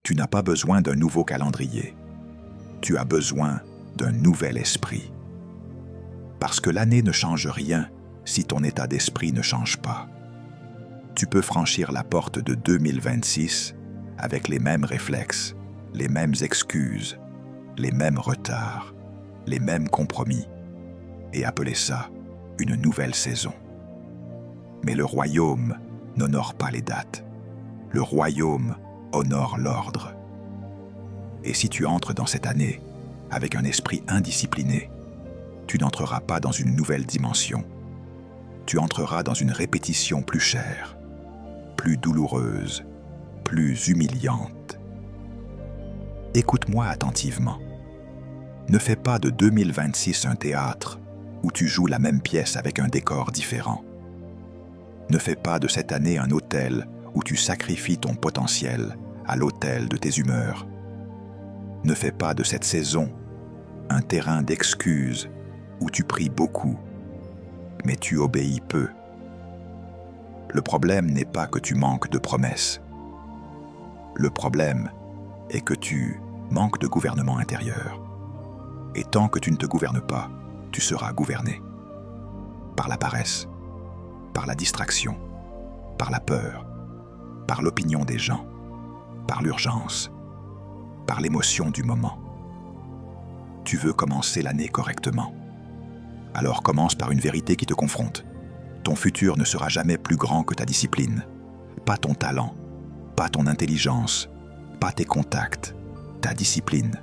Tu n'as pas besoin d'un nouveau calendrier. Tu as besoin d'un nouvel esprit. Parce que l'année ne change rien si ton état d'esprit ne change pas. Tu peux franchir la porte de 2026 avec les mêmes réflexes, les mêmes excuses, les mêmes retards, les mêmes compromis, et appeler ça une nouvelle saison. Mais le royaume n'honore pas les dates. Le royaume honore l'ordre. Et si tu entres dans cette année avec un esprit indiscipliné, tu n'entreras pas dans une nouvelle dimension. Tu entreras dans une répétition plus chère, plus douloureuse, plus humiliante. Écoute-moi attentivement. Ne fais pas de 2026 un théâtre où tu joues la même pièce avec un décor différent. Ne fais pas de cette année un autel où tu sacrifies ton potentiel à l'autel de tes humeurs. Ne fais pas de cette saison un terrain d'excuses où tu pries beaucoup, mais tu obéis peu. Le problème n'est pas que tu manques de promesses. Le problème est que tu manques de gouvernement intérieur. Et tant que tu ne te gouvernes pas, tu seras gouverné. Par la paresse, par la distraction, par la peur, par l'opinion des gens, par l'urgence, par l'émotion du moment. Tu veux commencer l'année correctement. Alors commence par une vérité qui te confronte. Ton futur ne sera jamais plus grand que ta discipline. Pas ton talent, pas ton intelligence, pas tes contacts, ta discipline.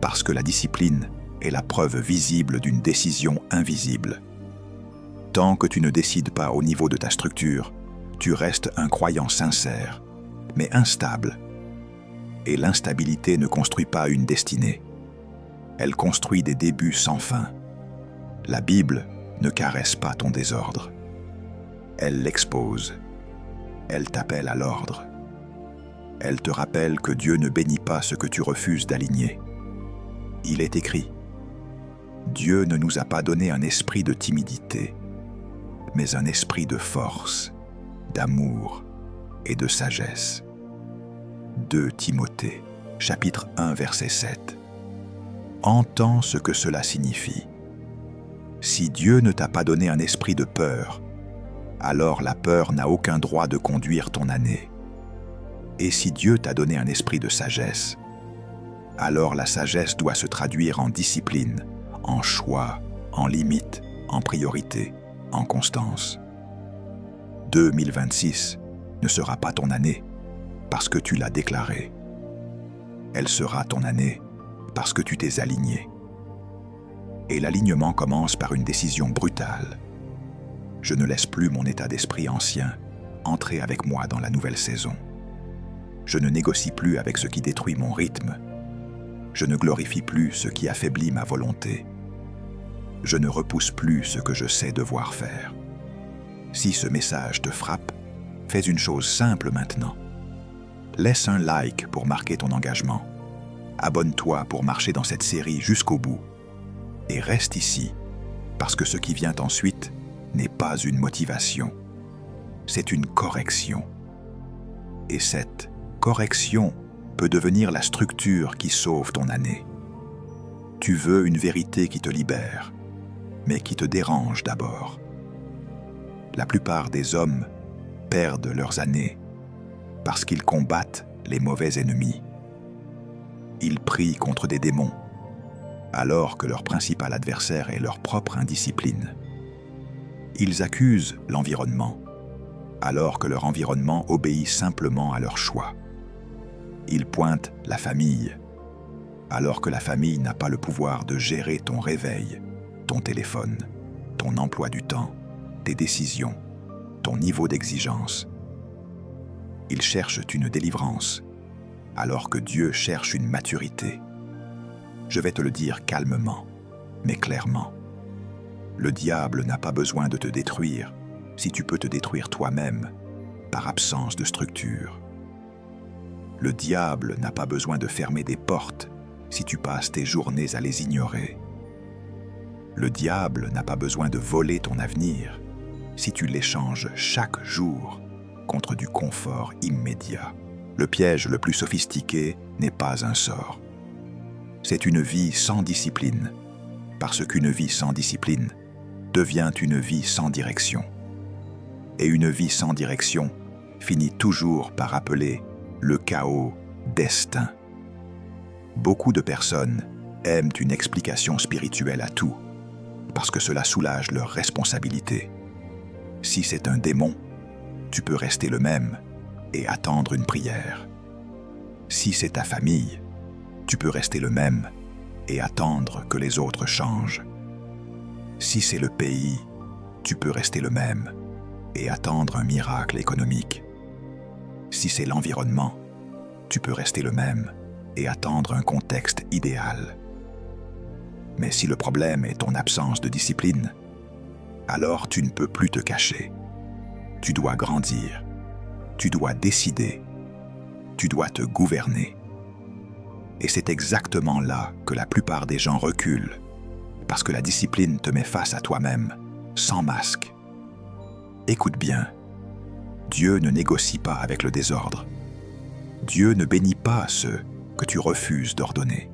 Parce que la discipline est la preuve visible d'une décision invisible. Tant que tu ne décides pas au niveau de ta structure, tu restes un croyant sincère, mais instable. Et l'instabilité ne construit pas une destinée. Elle construit des débuts sans fin. La Bible ne caresse pas ton désordre. Elle l'expose. Elle t'appelle à l'ordre. Elle te rappelle que Dieu ne bénit pas ce que tu refuses d'aligner. Il est écrit: Dieu ne nous a pas donné un esprit de timidité, mais un esprit de force, d'amour et de sagesse. 2 Timothée, chapitre 1, verset 7. Entends ce que cela signifie. Si Dieu ne t'a pas donné un esprit de peur, alors la peur n'a aucun droit de conduire ton année. Et si Dieu t'a donné un esprit de sagesse, alors la sagesse doit se traduire en discipline, en choix, en limite, en priorité, en constance. 2026 ne sera pas ton année parce que tu l'as déclarée. Elle sera ton année parce que tu t'es aligné. Et l'alignement commence par une décision brutale. Je ne laisse plus mon état d'esprit ancien entrer avec moi dans la nouvelle saison. Je ne négocie plus avec ce qui détruit mon rythme. Je ne glorifie plus ce qui affaiblit ma volonté. Je ne repousse plus ce que je sais devoir faire. Si ce message te frappe, fais une chose simple maintenant. Laisse un like pour marquer ton engagement. Abonne-toi pour marcher dans cette série jusqu'au bout. Et reste ici, parce que ce qui vient ensuite n'est pas une motivation. C'est une correction. Et cette correction peut devenir la structure qui sauve ton année. Tu veux une vérité qui te libère, mais qui te dérange d'abord. La plupart des hommes perdent leurs années parce qu'ils combattent les mauvais ennemis. Ils prient contre des démons, alors que leur principal adversaire est leur propre indiscipline. Ils accusent l'environnement, alors que leur environnement obéit simplement à leur choix. Ils pointent la famille, alors que la famille n'a pas le pouvoir de gérer ton réveil, ton téléphone, ton emploi du temps, tes décisions, ton niveau d'exigence. Ils cherchent une délivrance, alors que Dieu cherche une maturité. Je vais te le dire calmement, mais clairement. Le diable n'a pas besoin de te détruire si tu peux te détruire toi-même par absence de structure. Le diable n'a pas besoin de fermer des portes si tu passes tes journées à les ignorer. Le diable n'a pas besoin de voler ton avenir si tu l'échanges chaque jour contre du confort immédiat. Le piège le plus sophistiqué n'est pas un sort. C'est une vie sans discipline, parce qu'une vie sans discipline devient une vie sans direction. Et une vie sans direction finit toujours par appeler le chaos destin. Beaucoup de personnes aiment une explication spirituelle à tout, parce que cela soulage leur responsabilité. Si c'est un démon, tu peux rester le même et attendre une prière. Si c'est ta famille, tu peux rester le même et attendre que les autres changent. Si c'est le pays, tu peux rester le même et attendre un miracle économique. Si c'est l'environnement, tu peux rester le même et attendre un contexte idéal. Mais si le problème est ton absence de discipline, alors tu ne peux plus te cacher. Tu dois grandir, tu dois décider, tu dois te gouverner. Et c'est exactement là que la plupart des gens reculent, parce que la discipline te met face à toi-même, sans masque. Écoute bien, Dieu ne négocie pas avec le désordre. Dieu ne bénit pas ceux que tu refuses d'ordonner.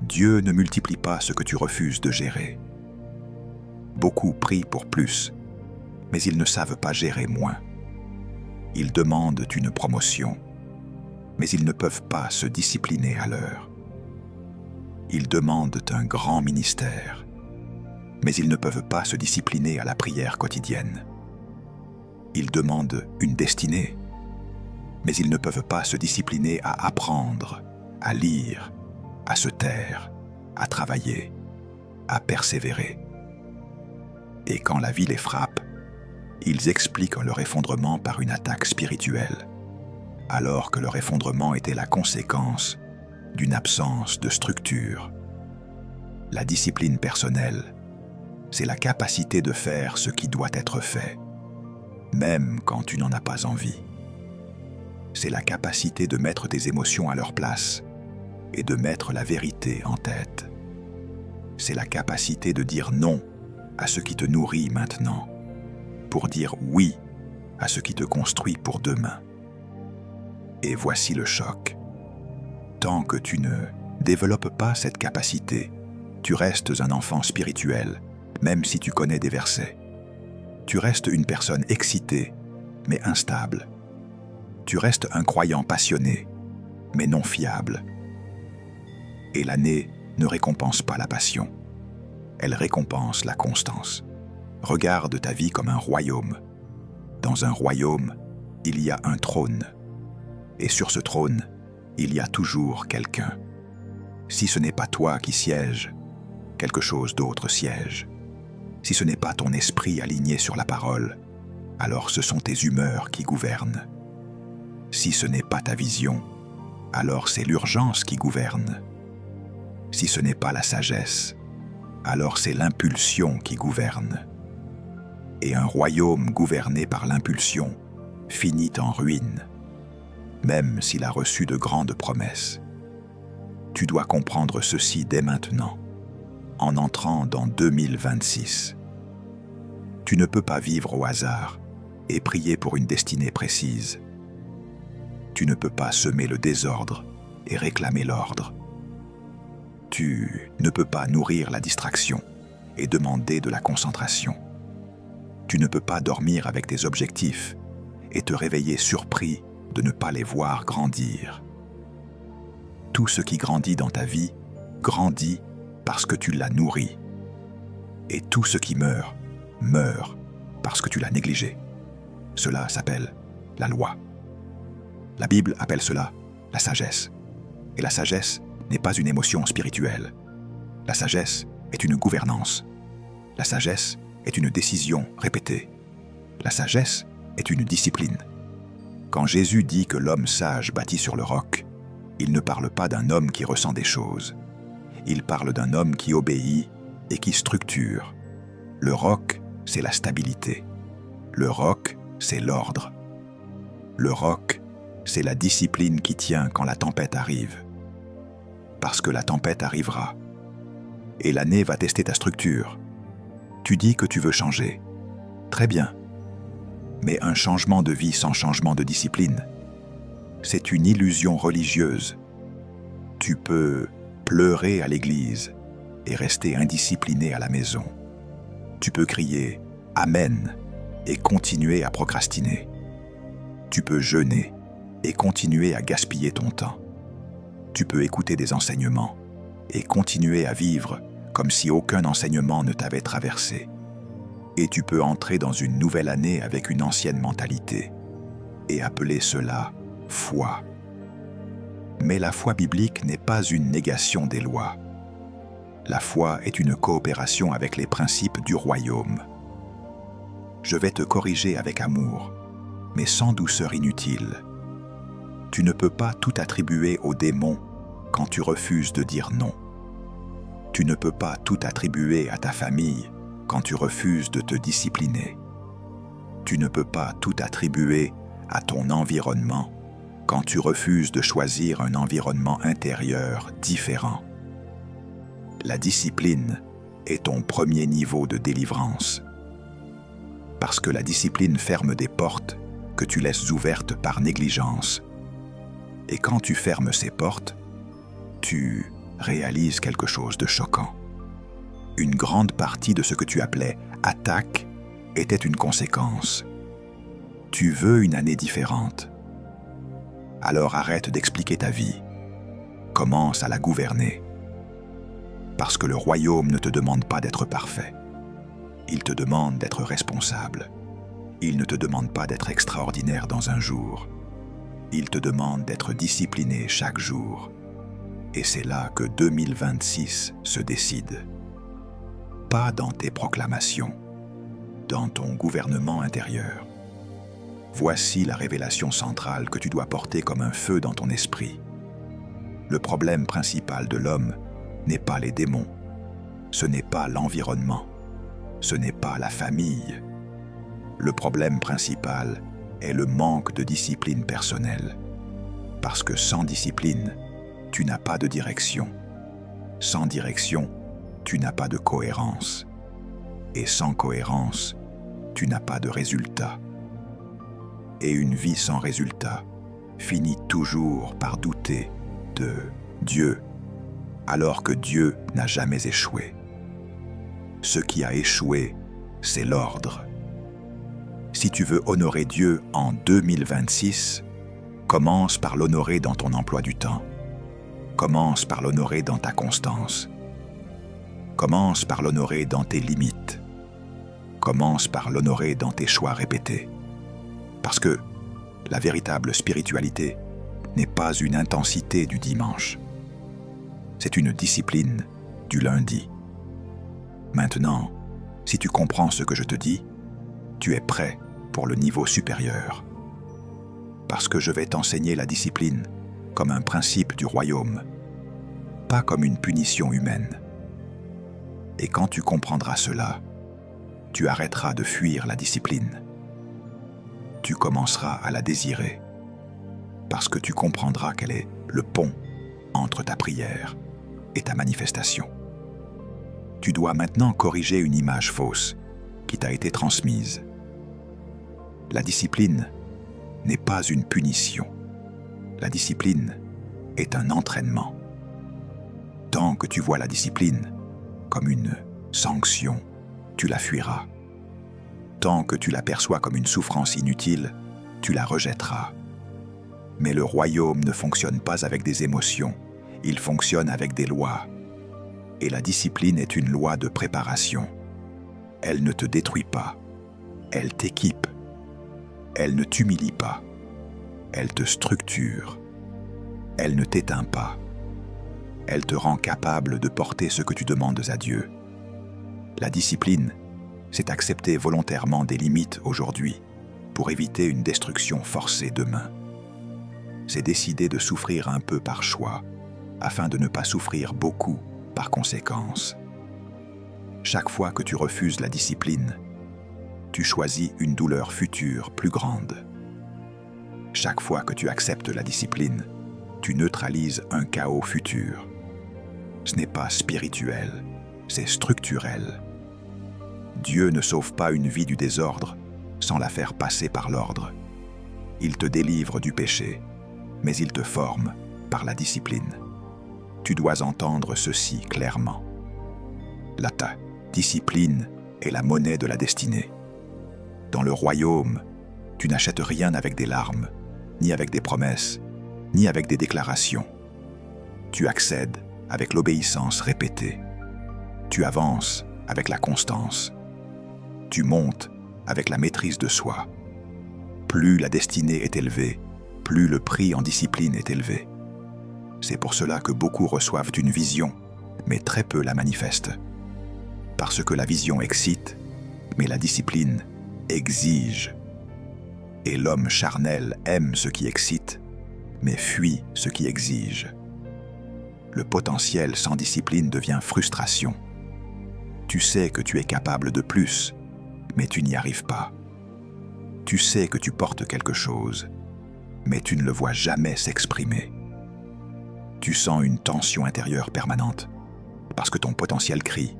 Dieu ne multiplie pas ce que tu refuses de gérer. Beaucoup prient pour plus, mais ils ne savent pas gérer moins. Ils demandent une promotion, mais ils ne peuvent pas se discipliner à l'heure. Ils demandent un grand ministère, mais ils ne peuvent pas se discipliner à la prière quotidienne. Ils demandent une destinée, mais ils ne peuvent pas se discipliner à apprendre, à lire, à se taire, à travailler, à persévérer. Et quand la vie les frappe, ils expliquent leur effondrement par une attaque spirituelle, alors que leur effondrement était la conséquence d'une absence de structure. La discipline personnelle, c'est la capacité de faire ce qui doit être fait, même quand tu n'en as pas envie. C'est la capacité de mettre tes émotions à leur place et de mettre la vérité en tête. C'est la capacité de dire non à ce qui te nourrit maintenant, pour dire oui à ce qui te construit pour demain. Et voici le choc. Tant que tu ne développes pas cette capacité, tu restes un enfant spirituel, même si tu connais des versets. Tu restes une personne excitée, mais instable. Tu restes un croyant passionné, mais non fiable. Et l'année ne récompense pas la passion. Elle récompense la constance. Regarde ta vie comme un royaume. Dans un royaume, il y a un trône. Et sur ce trône, il y a toujours quelqu'un. Si ce n'est pas toi qui sièges, quelque chose d'autre siège. Si ce n'est pas ton esprit aligné sur la parole, alors ce sont tes humeurs qui gouvernent. Si ce n'est pas ta vision, alors c'est l'urgence qui gouverne. Si ce n'est pas la sagesse, alors c'est l'impulsion qui gouverne. Et un royaume gouverné par l'impulsion finit en ruine, même s'il a reçu de grandes promesses. Tu dois comprendre ceci dès maintenant, en entrant dans 2026. Tu ne peux pas vivre au hasard et prier pour une destinée précise. Tu ne peux pas semer le désordre et réclamer l'ordre. Tu ne peux pas nourrir la distraction et demander de la concentration. Tu ne peux pas dormir avec tes objectifs et te réveiller surpris de ne pas les voir grandir. Tout ce qui grandit dans ta vie grandit parce que tu l'as nourri. Et tout ce qui meurt, meurt parce que tu l'as négligé. Cela s'appelle la loi. La Bible appelle cela la sagesse. Et la sagesse n'est pas une émotion spirituelle. La sagesse est une gouvernance. La sagesse est une décision répétée. La sagesse est une discipline. Quand Jésus dit que l'homme sage bâtit sur le roc, il ne parle pas d'un homme qui ressent des choses. Il parle d'un homme qui obéit et qui structure. Le roc, c'est la stabilité. Le roc, c'est l'ordre. Le roc, c'est la discipline qui tient quand la tempête arrive. Parce que la tempête arrivera. Et l'année va tester ta structure. Tu dis que tu veux changer. Très bien. Mais un changement de vie sans changement de discipline, c'est une illusion religieuse. Tu peux pleurer à l'église et rester indiscipliné à la maison. Tu peux crier « Amen » et continuer à procrastiner. Tu peux jeûner et continuer à gaspiller ton temps. Tu peux écouter des enseignements et continuer à vivre comme si aucun enseignement ne t'avait traversé. Et tu peux entrer dans une nouvelle année avec une ancienne mentalité et appeler cela foi. Mais la foi biblique n'est pas une négation des lois. La foi est une coopération avec les principes du royaume. Je vais te corriger avec amour, mais sans douceur inutile. Tu ne peux pas tout attribuer aux démons quand tu refuses de dire non. Tu ne peux pas tout attribuer à ta famille quand tu refuses de te discipliner. Tu ne peux pas tout attribuer à ton environnement quand tu refuses de choisir un environnement intérieur différent. La discipline est ton premier niveau de délivrance. Parce que la discipline ferme des portes que tu laisses ouvertes par négligence. Et quand tu fermes ces portes, tu réalises quelque chose de choquant. Une grande partie de ce que tu appelais « attaque » était une conséquence. Tu veux une année différente. Alors arrête d'expliquer ta vie. Commence à la gouverner. Parce que le royaume ne te demande pas d'être parfait. Il te demande d'être responsable. Il ne te demande pas d'être extraordinaire dans un jour. Il te demande d'être discipliné chaque jour. Et c'est là que 2026 se décide. Pas dans tes proclamations, dans ton gouvernement intérieur. Voici la révélation centrale que tu dois porter comme un feu dans ton esprit. Le problème principal de l'homme n'est pas les démons, ce n'est pas l'environnement, ce n'est pas la famille. Le problème principal est le manque de discipline personnelle. Parce que sans discipline, tu n'as pas de direction. Sans direction, tu n'as pas de cohérence. Et sans cohérence, tu n'as pas de résultat. Et une vie sans résultat finit toujours par douter de Dieu, alors que Dieu n'a jamais échoué. Ce qui a échoué, c'est l'ordre. Si tu veux honorer Dieu en 2026, commence par l'honorer dans ton emploi du temps. Commence par l'honorer dans ta constance. Commence par l'honorer dans tes limites. Commence par l'honorer dans tes choix répétés. Parce que la véritable spiritualité n'est pas une intensité du dimanche. C'est une discipline du lundi. Maintenant, si tu comprends ce que je te dis, tu es prêt pour le niveau supérieur. Parce que je vais t'enseigner la discipline comme un principe du royaume, pas comme une punition humaine. Et quand tu comprendras cela, tu arrêteras de fuir la discipline. Tu commenceras à la désirer, parce que tu comprendras qu'elle est le pont entre ta prière et ta manifestation. Tu dois maintenant corriger une image fausse qui t'a été transmise. La discipline n'est pas une punition. La discipline est un entraînement. Tant que tu vois la discipline comme une sanction, tu la fuiras. Tant que tu la perçois comme une souffrance inutile, tu la rejetteras. Mais le royaume ne fonctionne pas avec des émotions, il fonctionne avec des lois. Et la discipline est une loi de préparation. Elle ne te détruit pas, elle t'équipe. Elle ne t'humilie pas, elle te structure. Elle ne t'éteint pas. Elle te rend capable de porter ce que tu demandes à Dieu. La discipline, c'est accepter volontairement des limites aujourd'hui pour éviter une destruction forcée demain. C'est décider de souffrir un peu par choix afin de ne pas souffrir beaucoup par conséquence. Chaque fois que tu refuses la discipline, tu choisis une douleur future plus grande. Chaque fois que tu acceptes la discipline, tu neutralises un chaos futur. Ce n'est pas spirituel, c'est structurel. Dieu ne sauve pas une vie du désordre sans la faire passer par l'ordre. Il te délivre du péché, mais il te forme par la discipline. Tu dois entendre ceci clairement. La discipline est la monnaie de la destinée. Dans le royaume, tu n'achètes rien avec des larmes, ni avec des promesses, ni avec des déclarations. Tu accèdes avec l'obéissance répétée. Tu avances avec la constance. Tu montes avec la maîtrise de soi. Plus la destinée est élevée, plus le prix en discipline est élevé. C'est pour cela que beaucoup reçoivent une vision, mais très peu la manifestent. Parce que la vision excite, mais la discipline exige. Et l'homme charnel aime ce qui excite, mais fuit ce qui exige. Le potentiel sans discipline devient frustration. Tu sais que tu es capable de plus, mais tu n'y arrives pas. Tu sais que tu portes quelque chose, mais tu ne le vois jamais s'exprimer. Tu sens une tension intérieure permanente, parce que ton potentiel crie,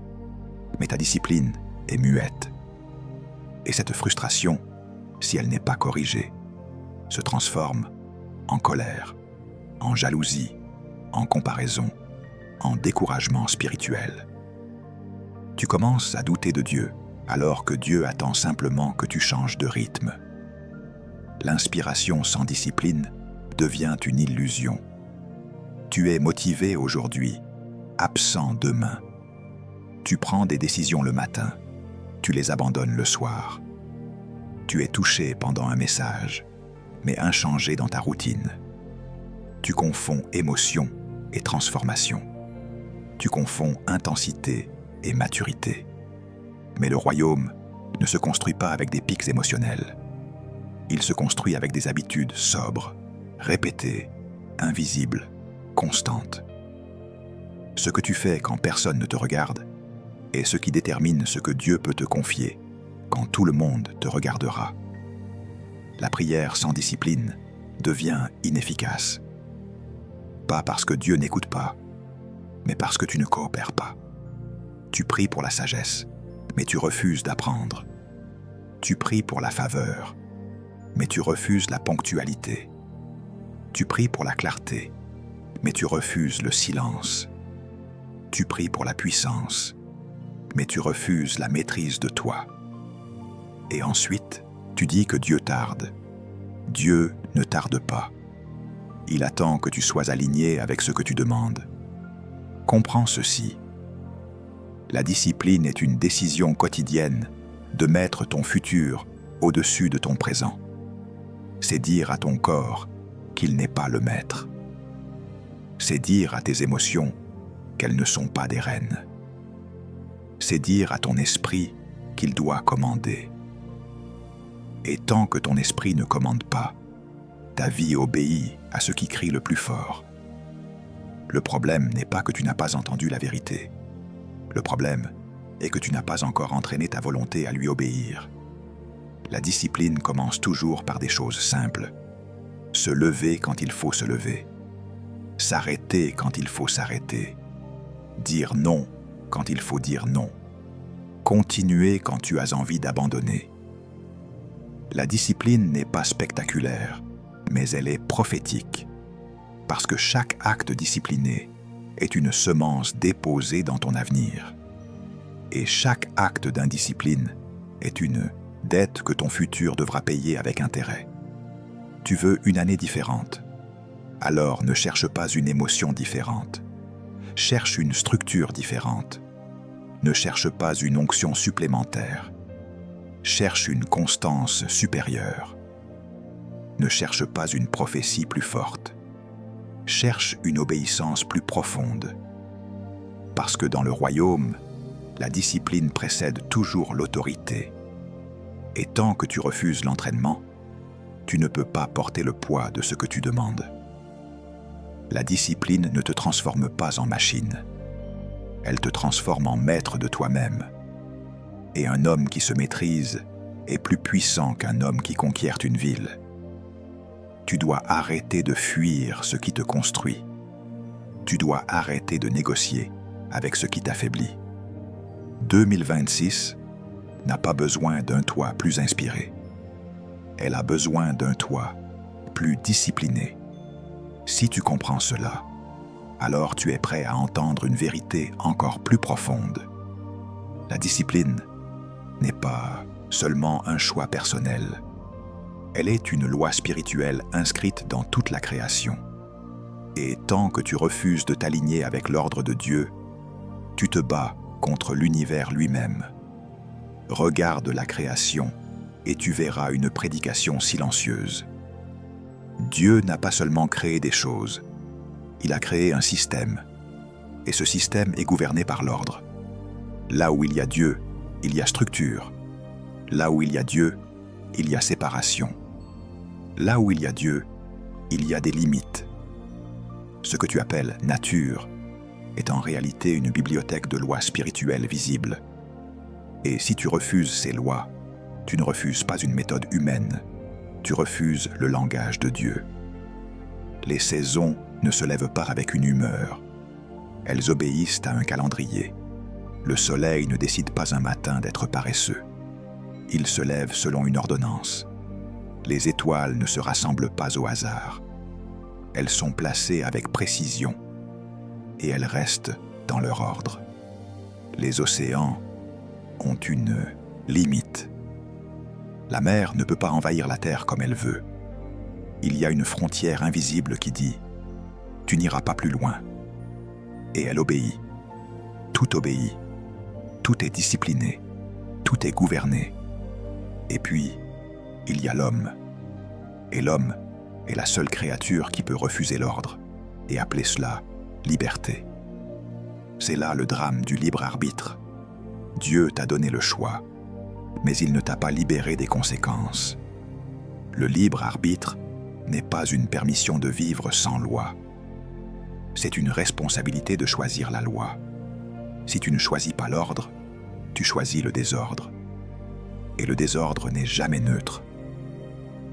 mais ta discipline est muette. Et cette frustration, si elle n'est pas corrigée, se transforme en colère, en jalousie, en comparaison, en découragement spirituel. Tu commences à douter de Dieu, alors que Dieu attend simplement que tu changes de rythme. L'inspiration sans discipline devient une illusion. Tu es motivé aujourd'hui, absent demain. Tu prends des décisions le matin, tu les abandonnes le soir. Tu es touché pendant un message, mais inchangé dans ta routine. Tu confonds émotion et transformation. Tu confonds intensité et maturité. Mais le royaume ne se construit pas avec des pics émotionnels. Il se construit avec des habitudes sobres, répétées, invisibles, constantes. Ce que tu fais quand personne ne te regarde est ce qui détermine ce que Dieu peut te confier quand tout le monde te regardera. La prière sans discipline devient inefficace. Pas parce que Dieu n'écoute pas, mais parce que tu ne coopères pas. Tu pries pour la sagesse, mais tu refuses d'apprendre. Tu pries pour la faveur, mais tu refuses la ponctualité. Tu pries pour la clarté, mais tu refuses le silence. Tu pries pour la puissance, mais tu refuses la maîtrise de toi. Et ensuite, tu dis que Dieu tarde. Dieu ne tarde pas. Il attend que tu sois aligné avec ce que tu demandes. Comprends ceci. La discipline est une décision quotidienne de mettre ton futur au-dessus de ton présent. C'est dire à ton corps qu'il n'est pas le maître. C'est dire à tes émotions qu'elles ne sont pas des reines. C'est dire à ton esprit qu'il doit commander. Et tant que ton esprit ne commande pas, ta vie obéit à ce qui crie le plus fort. Le problème n'est pas que tu n'as pas entendu la vérité. Le problème est que tu n'as pas encore entraîné ta volonté à lui obéir. La discipline commence toujours par des choses simples. Se lever quand il faut se lever. S'arrêter quand il faut s'arrêter. Dire non quand il faut dire non. Continuer quand tu as envie d'abandonner. La discipline n'est pas spectaculaire, mais elle est prophétique. Parce que chaque acte discipliné est une semence déposée dans ton avenir. Et chaque acte d'indiscipline est une dette que ton futur devra payer avec intérêt. Tu veux une année différente. Alors ne cherche pas une émotion différente. Cherche une structure différente. Ne cherche pas une onction supplémentaire. Cherche une constance supérieure. Ne cherche pas une prophétie plus forte. Cherche une obéissance plus profonde. Parce que dans le royaume, la discipline précède toujours l'autorité. Et tant que tu refuses l'entraînement, tu ne peux pas porter le poids de ce que tu demandes. La discipline ne te transforme pas en machine. Elle te transforme en maître de toi-même. Et un homme qui se maîtrise est plus puissant qu'un homme qui conquiert une ville. Tu dois arrêter de fuir ce qui te construit. Tu dois arrêter de négocier avec ce qui t'affaiblit. 2026 n'a pas besoin d'un toi plus inspiré. Elle a besoin d'un toi plus discipliné. Si tu comprends cela, alors tu es prêt à entendre une vérité encore plus profonde. La discipline n'est pas seulement un choix personnel. Elle est une loi spirituelle inscrite dans toute la création. Et tant que tu refuses de t'aligner avec l'ordre de Dieu, tu te bats contre l'univers lui-même. Regarde la création et tu verras une prédication silencieuse. Dieu n'a pas seulement créé des choses, il a créé un système. Et ce système est gouverné par l'ordre. Là où il y a Dieu, il y a structure. Là où il y a Dieu, il y a séparation. Là où il y a Dieu, il y a des limites. Ce que tu appelles nature est en réalité une bibliothèque de lois spirituelles visibles. Et si tu refuses ces lois, tu ne refuses pas une méthode humaine, tu refuses le langage de Dieu. Les saisons ne se lèvent pas avec une humeur. Elles obéissent à un calendrier. Le soleil ne décide pas un matin d'être paresseux. Il se lève selon une ordonnance. Les étoiles ne se rassemblent pas au hasard. Elles sont placées avec précision et elles restent dans leur ordre. Les océans ont une limite. La mer ne peut pas envahir la terre comme elle veut. Il y a une frontière invisible qui dit « Tu n'iras pas plus loin ». Et elle obéit. Tout obéit. Tout est discipliné. Tout est gouverné. Et puis, il y a l'homme. Et l'homme est la seule créature qui peut refuser l'ordre et appeler cela liberté. C'est là le drame du libre arbitre. Dieu t'a donné le choix, mais il ne t'a pas libéré des conséquences. Le libre arbitre n'est pas une permission de vivre sans loi. C'est une responsabilité de choisir la loi. Si tu ne choisis pas l'ordre, tu choisis le désordre. Et le désordre n'est jamais neutre.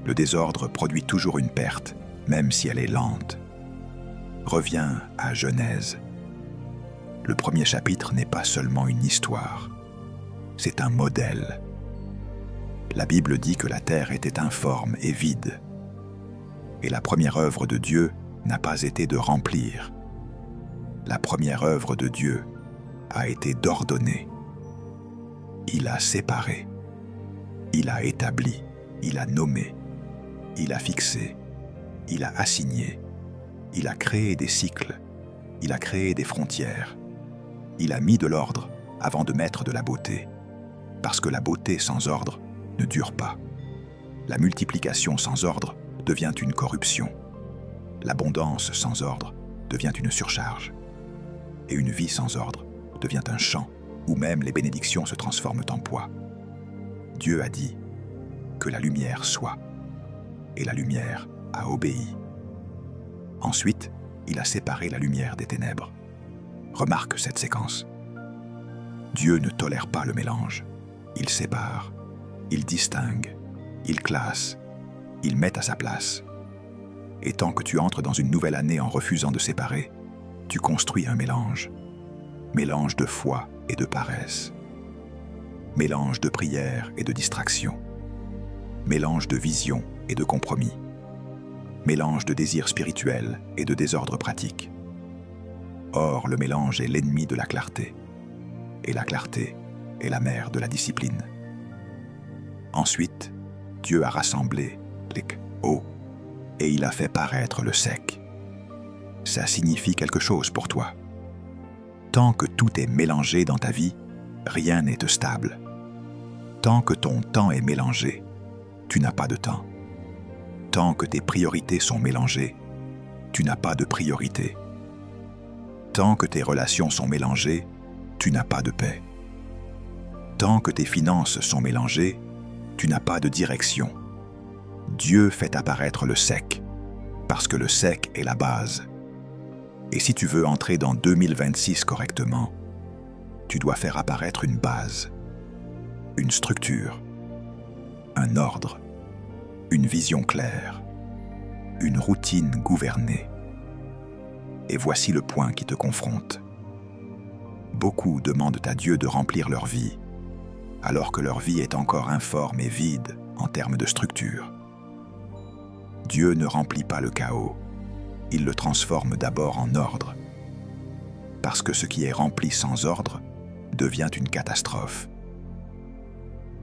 Le désordre produit toujours une perte, même si elle est lente. Reviens à Genèse. Le premier chapitre n'est pas seulement une histoire, c'est un modèle. La Bible dit que la terre était informe et vide. Et la première œuvre de Dieu n'a pas été de remplir. La première œuvre de Dieu a été d'ordonner. Il a séparé, il a établi, il a nommé, il a fixé, il a assigné, il a créé des cycles, il a créé des frontières, il a mis de l'ordre avant de mettre de la beauté, parce que la beauté sans ordre ne dure pas. La multiplication sans ordre devient une corruption. L'abondance sans ordre devient une surcharge. Et une vie sans ordre devient un champ où même les bénédictions se transforment en poids. Dieu a dit que la lumière soit, et la lumière a obéi. Ensuite, il a séparé la lumière des ténèbres. Remarque cette séquence. Dieu ne tolère pas le mélange. Il sépare, il distingue, il classe, il met à sa place. Et tant que tu entres dans une nouvelle année en refusant de séparer, tu construis un mélange. Mélange de foi et de paresse. Mélange de prière et de distraction. Mélange de vision et de compromis. Mélange de désir spirituel et de désordre pratique. Or, le mélange est l'ennemi de la clarté. Et la clarté est la mère de la discipline. Ensuite, Dieu a rassemblé les eaux et il a fait paraître le sec. Ça signifie quelque chose pour toi. Tant que tout est mélangé dans ta vie, rien n'est stable. Tant que ton temps est mélangé, tu n'as pas de temps. Tant que tes priorités sont mélangées, tu n'as pas de priorité. Tant que tes relations sont mélangées, tu n'as pas de paix. Tant que tes finances sont mélangées, tu n'as pas de direction. Dieu fait apparaître le sec, parce que le sec est la base. Et si tu veux entrer dans 2026 correctement, tu dois faire apparaître une base, une structure, un ordre, une vision claire, une routine gouvernée. Et voici le point qui te confronte. Beaucoup demandent à Dieu de remplir leur vie, alors que leur vie est encore informe et vide en termes de structure. Dieu ne remplit pas le chaos, il le transforme d'abord en ordre. Parce que ce qui est rempli sans ordre devient une catastrophe.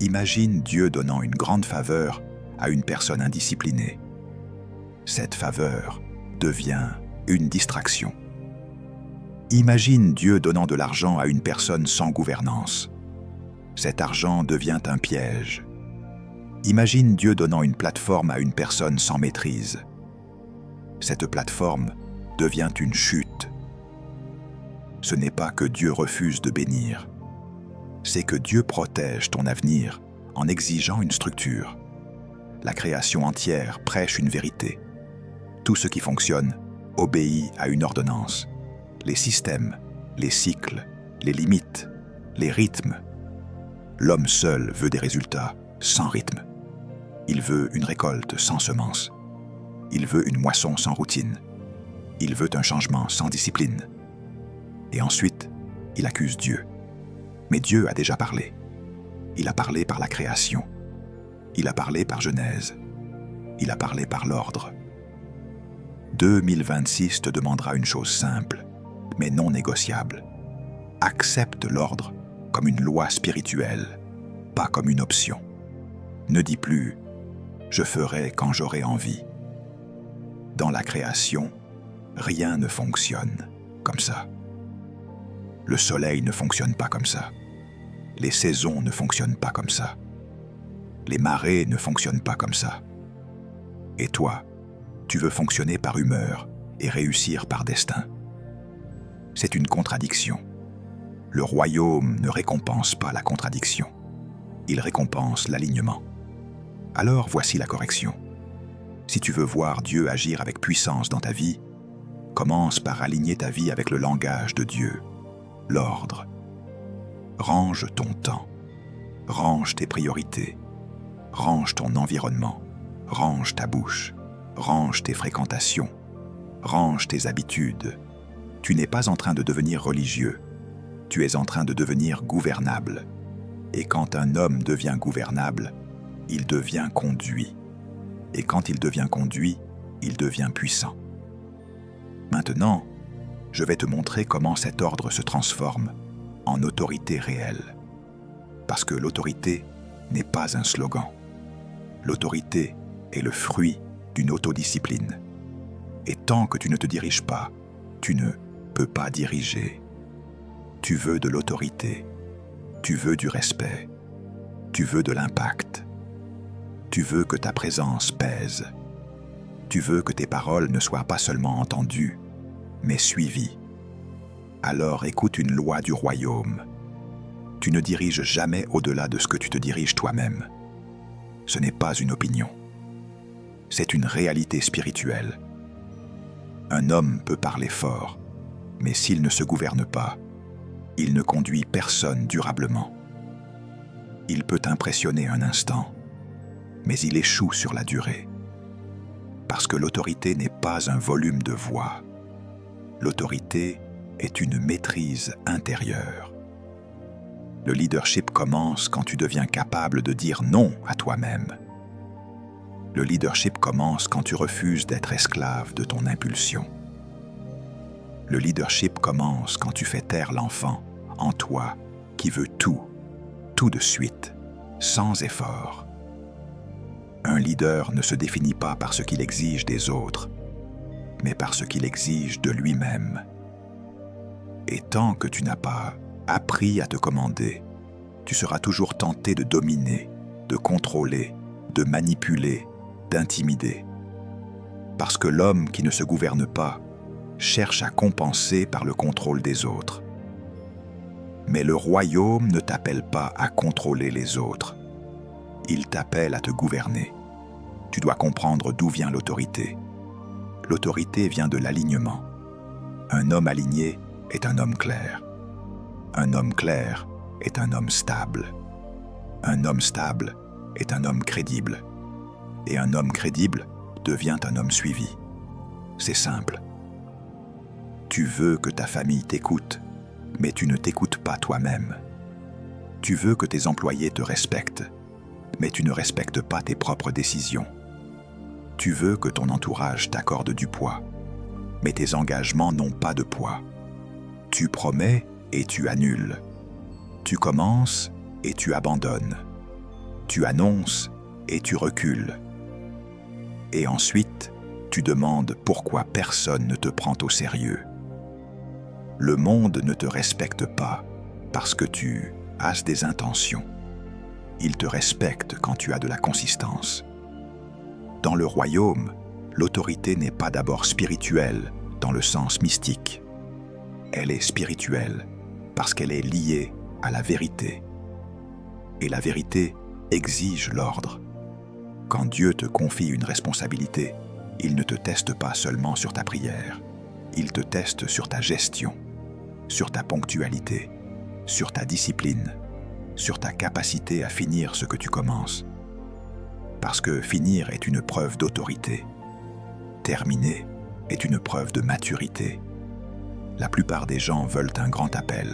Imagine Dieu donnant une grande faveur à une personne indisciplinée. Cette faveur devient une distraction. Imagine Dieu donnant de l'argent à une personne sans gouvernance. Cet argent devient un piège. Imagine Dieu donnant une plateforme à une personne sans maîtrise. Cette plateforme devient une chute. Ce n'est pas que Dieu refuse de bénir, c'est que Dieu protège ton avenir en exigeant une structure. La création entière prêche une vérité. Tout ce qui fonctionne obéit à une ordonnance. Les systèmes, les cycles, les limites, les rythmes. L'homme seul veut des résultats sans rythme. Il veut une récolte sans semence. Il veut une moisson sans routine. Il veut un changement sans discipline. Et ensuite, il accuse Dieu. Mais Dieu a déjà parlé. Il a parlé par la création. Il a parlé par Genèse. Il a parlé par l'ordre. 2026 te demandera une chose simple, mais non négociable. Accepte l'ordre comme une loi spirituelle, pas comme une option. Ne dis plus « je ferai quand j'aurai envie ». Dans la création, rien ne fonctionne comme ça. Le soleil ne fonctionne pas comme ça. Les saisons ne fonctionnent pas comme ça. Les marées ne fonctionnent pas comme ça. Et toi, tu veux fonctionner par humeur et réussir par destin. C'est une contradiction. Le royaume ne récompense pas la contradiction. Il récompense l'alignement. Alors voici la correction. Si tu veux voir Dieu agir avec puissance dans ta vie, commence par aligner ta vie avec le langage de Dieu, l'ordre. Range ton temps, range tes priorités, range ton environnement, range ta bouche, range tes fréquentations, range tes habitudes. Tu n'es pas en train de devenir religieux, tu es en train de devenir gouvernable. Et quand un homme devient gouvernable, il devient conduit. Et quand il devient conduit, il devient puissant. Maintenant, je vais te montrer comment cet ordre se transforme en autorité réelle. Parce que l'autorité n'est pas un slogan. L'autorité est le fruit d'une autodiscipline. Et tant que tu ne te diriges pas, tu ne peux pas diriger. Tu veux de l'autorité, tu veux du respect, tu veux de l'impact. Tu veux que ta présence pèse. Tu veux que tes paroles ne soient pas seulement entendues, mais suivies. Alors écoute une loi du royaume. Tu ne diriges jamais au-delà de ce que tu te diriges toi-même. Ce n'est pas une opinion. C'est une réalité spirituelle. Un homme peut parler fort, mais s'il ne se gouverne pas, il ne conduit personne durablement. Il peut impressionner un instant, mais il échoue sur la durée. Parce que l'autorité n'est pas un volume de voix. L'autorité est une maîtrise intérieure. Le leadership commence quand tu deviens capable de dire non à toi-même. Le leadership commence quand tu refuses d'être esclave de ton impulsion. Le leadership commence quand tu fais taire l'enfant en toi qui veut tout de suite, sans effort. Un leader ne se définit pas par ce qu'il exige des autres, mais par ce qu'il exige de lui-même. Et tant que tu n'as pas appris à te commander, tu seras toujours tenté de dominer, de contrôler, de manipuler, d'intimider. Parce que l'homme qui ne se gouverne pas cherche à compenser par le contrôle des autres. Mais le royaume ne t'appelle pas à contrôler les autres. Il t'appelle à te gouverner. Tu dois comprendre d'où vient l'autorité. L'autorité vient de l'alignement. Un homme aligné est un homme clair. Un homme clair est un homme stable. Un homme stable est un homme crédible. Et un homme crédible devient un homme suivi. C'est simple. Tu veux que ta famille t'écoute, mais tu ne t'écoutes pas toi-même. Tu veux que tes employés te respectent, mais tu ne respectes pas tes propres décisions. Tu veux que ton entourage t'accorde du poids, mais tes engagements n'ont pas de poids. Tu promets et tu annules. Tu commences et tu abandonnes. Tu annonces et tu recules. Et ensuite, tu demandes pourquoi personne ne te prend au sérieux. Le monde ne te respecte pas parce que tu as des intentions. Il te respecte quand tu as de la consistance. Dans le royaume, l'autorité n'est pas d'abord spirituelle dans le sens mystique. Elle est spirituelle parce qu'elle est liée à la vérité. Et la vérité exige l'ordre. Quand Dieu te confie une responsabilité, il ne te teste pas seulement sur ta prière, il te teste sur ta gestion, sur ta ponctualité, sur ta discipline, sur ta capacité à finir ce que tu commences. Parce que finir est une preuve d'autorité. Terminer est une preuve de maturité. La plupart des gens veulent un grand appel,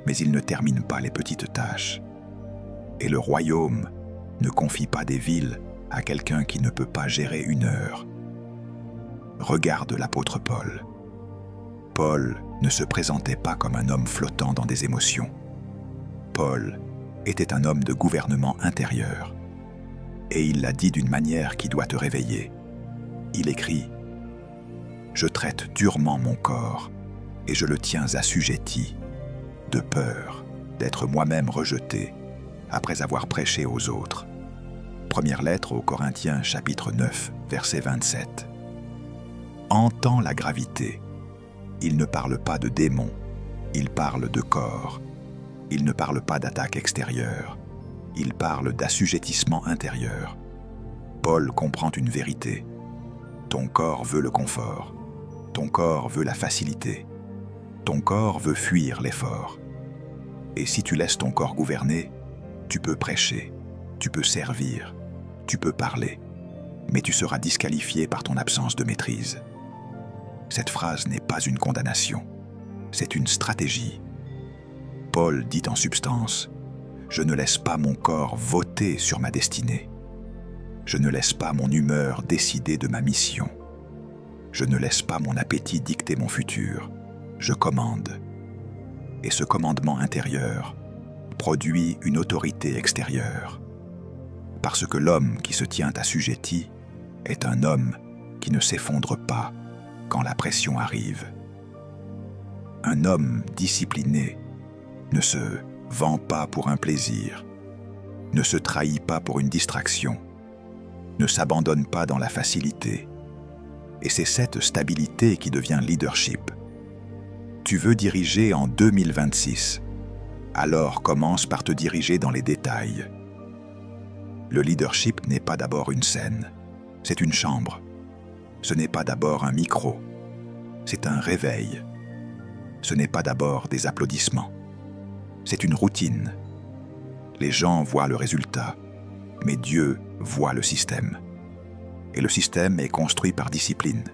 mais ils ne terminent pas les petites tâches. Et le royaume ne confie pas des villes à quelqu'un qui ne peut pas gérer une heure. Regarde l'apôtre Paul. Paul ne se présentait pas comme un homme flottant dans des émotions. Paul était un homme de gouvernement intérieur. Et il l'a dit d'une manière qui doit te réveiller. Il écrit « Je traite durement mon corps et je le tiens assujetti, de peur d'être moi-même rejeté après avoir prêché aux autres. » Première lettre aux Corinthiens, chapitre 9, verset 27. Entends la gravité. Il ne parle pas de démons, il parle de corps. Il ne parle pas d'attaque extérieure, il parle d'assujettissement intérieur. Paul comprend une vérité. Ton corps veut le confort, ton corps veut la facilité, ton corps veut fuir l'effort. Et si tu laisses ton corps gouverner, tu peux prêcher, tu peux servir, tu peux parler, mais tu seras disqualifié par ton absence de maîtrise. Cette phrase n'est pas une condamnation, c'est une stratégie. Paul dit en substance, « Je ne laisse pas mon corps voter sur ma destinée. Je ne laisse pas mon humeur décider de ma mission. Je ne laisse pas mon appétit dicter mon futur. Je commande. » Et ce commandement intérieur produit une autorité extérieure. Parce que l'homme qui se tient assujetti est un homme qui ne s'effondre pas quand la pression arrive. Un homme discipliné ne se vend pas pour un plaisir, ne se trahit pas pour une distraction, ne s'abandonne pas dans la facilité. Et c'est cette stabilité qui devient leadership. Tu veux diriger en 2026, alors commence par te diriger dans les détails. Le leadership n'est pas d'abord une scène, c'est une chambre. Ce n'est pas d'abord un micro, c'est un réveil. Ce n'est pas d'abord des applaudissements, c'est une routine. Les gens voient le résultat, mais Dieu voit le système. Et le système est construit par discipline.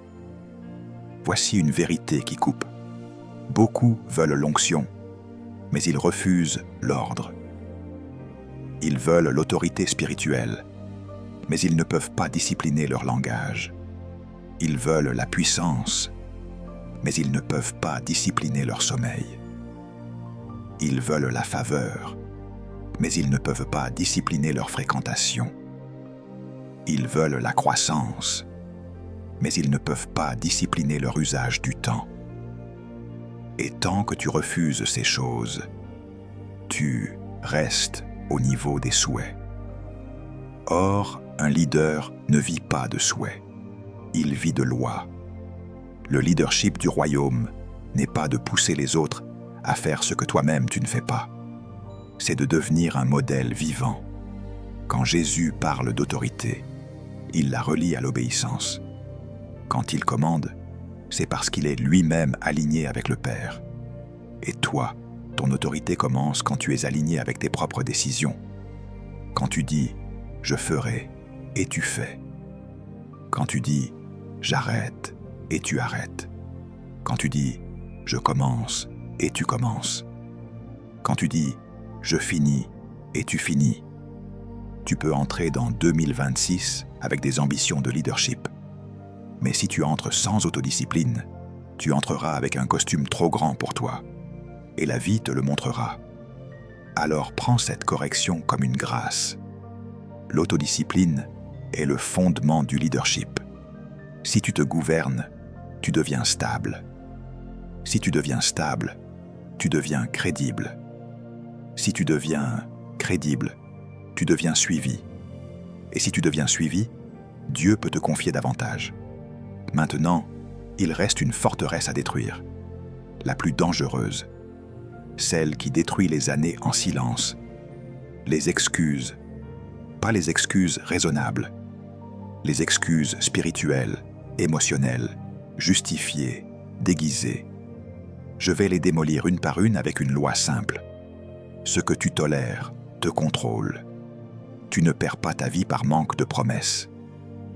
Voici une vérité qui coupe. Beaucoup veulent l'onction, mais ils refusent l'ordre. Ils veulent l'autorité spirituelle, mais ils ne peuvent pas discipliner leur langage. Ils veulent la puissance, mais ils ne peuvent pas discipliner leur sommeil. Ils veulent la faveur, mais ils ne peuvent pas discipliner leur fréquentation. Ils veulent la croissance, mais ils ne peuvent pas discipliner leur usage du temps. Et tant que tu refuses ces choses, tu restes au niveau des souhaits. Or, un leader ne vit pas de souhaits, il vit de lois. Le leadership du royaume n'est pas de pousser les autres à faire ce que toi-même tu ne fais pas. C'est de devenir un modèle vivant. Quand Jésus parle d'autorité, il la relie à l'obéissance. Quand il commande, c'est parce qu'il est lui-même aligné avec le Père. Et toi, ton autorité commence quand tu es aligné avec tes propres décisions. Quand tu dis « je ferai » et tu fais. Quand tu dis « j'arrête » et tu arrêtes. Quand tu dis « je commence » et tu commences. Quand tu dis « je finis » et tu finis. Tu peux entrer dans 2026 avec des ambitions de leadership. Mais si tu entres sans autodiscipline, Tu entreras avec un costume trop grand pour toi, et la vie te le montrera. Alors prends cette correction comme une grâce. L'autodiscipline est le fondement du leadership. Si tu te gouvernes, tu deviens stable. Si tu deviens stable, tu deviens crédible. Si tu deviens crédible, tu deviens suivi. Et si tu deviens suivi, Dieu peut te confier davantage. Maintenant, il reste une forteresse à détruire, la plus dangereuse, celle qui détruit les années en silence. Les excuses, pas les excuses raisonnables, les excuses spirituelles, émotionnelles, justifiées, déguisées. Je vais les démolir une par une avec une loi simple. Ce que tu tolères te contrôle. Tu ne perds pas ta vie par manque de promesses.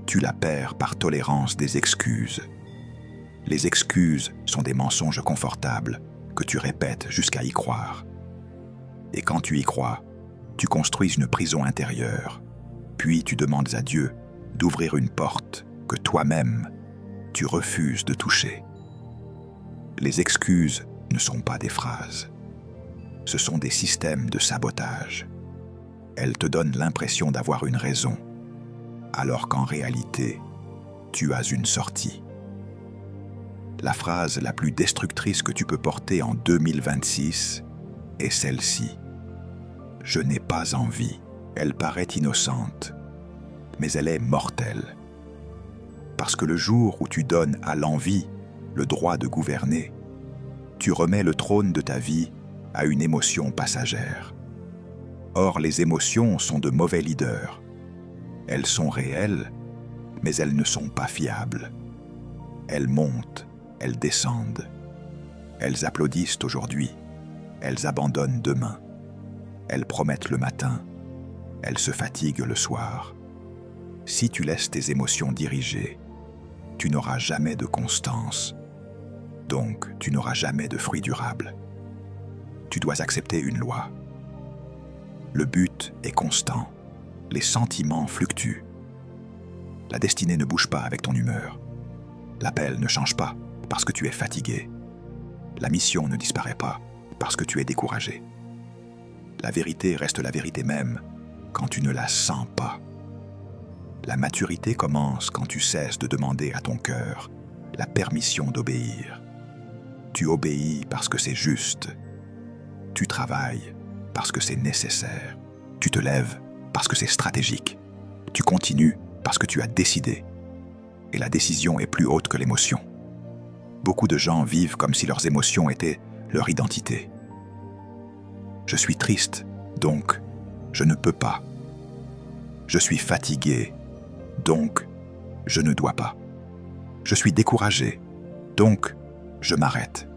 Tu la perds par tolérance des excuses. Les excuses sont des mensonges confortables que tu répètes jusqu'à y croire. Et quand tu y crois, tu construis une prison intérieure. Puis tu demandes à Dieu d'ouvrir une porte que toi-même, tu refuses de toucher. Les excuses ne sont pas des phrases. Ce sont des systèmes de sabotage. Elles te donnent l'impression d'avoir une raison, alors qu'en réalité, tu as une sortie. La phrase la plus destructrice que tu peux porter en 2026 est celle-ci. Je n'ai pas envie. Elle paraît innocente, mais elle est mortelle. Parce que le jour où tu donnes à l'envie le droit de gouverner, tu remets le trône de ta vie à une émotion passagère. Or, les émotions sont de mauvais leaders. Elles sont réelles, mais elles ne sont pas fiables. Elles montent, elles descendent. Elles applaudissent aujourd'hui, elles abandonnent demain. Elles promettent le matin, elles se fatiguent le soir. Si tu laisses tes émotions diriger, tu n'auras jamais de constance. Donc, tu n'auras jamais de fruits durables. Tu dois accepter une loi. Le but est constant. Les sentiments fluctuent. La destinée ne bouge pas avec ton humeur. L'appel ne change pas parce que tu es fatigué. La mission ne disparaît pas parce que tu es découragé. La vérité reste la vérité même quand tu ne la sens pas. La maturité commence quand tu cesses de demander à ton cœur la permission d'obéir. Tu obéis parce que c'est juste. Tu travailles parce que c'est nécessaire. Tu te lèves parce que c'est stratégique. Tu continues parce que tu as décidé. Et la décision est plus haute que l'émotion. Beaucoup de gens vivent comme si leurs émotions étaient leur identité. Je suis triste, donc je ne peux pas. Je suis fatigué, donc je ne dois pas. Je suis découragé, donc je m'arrête.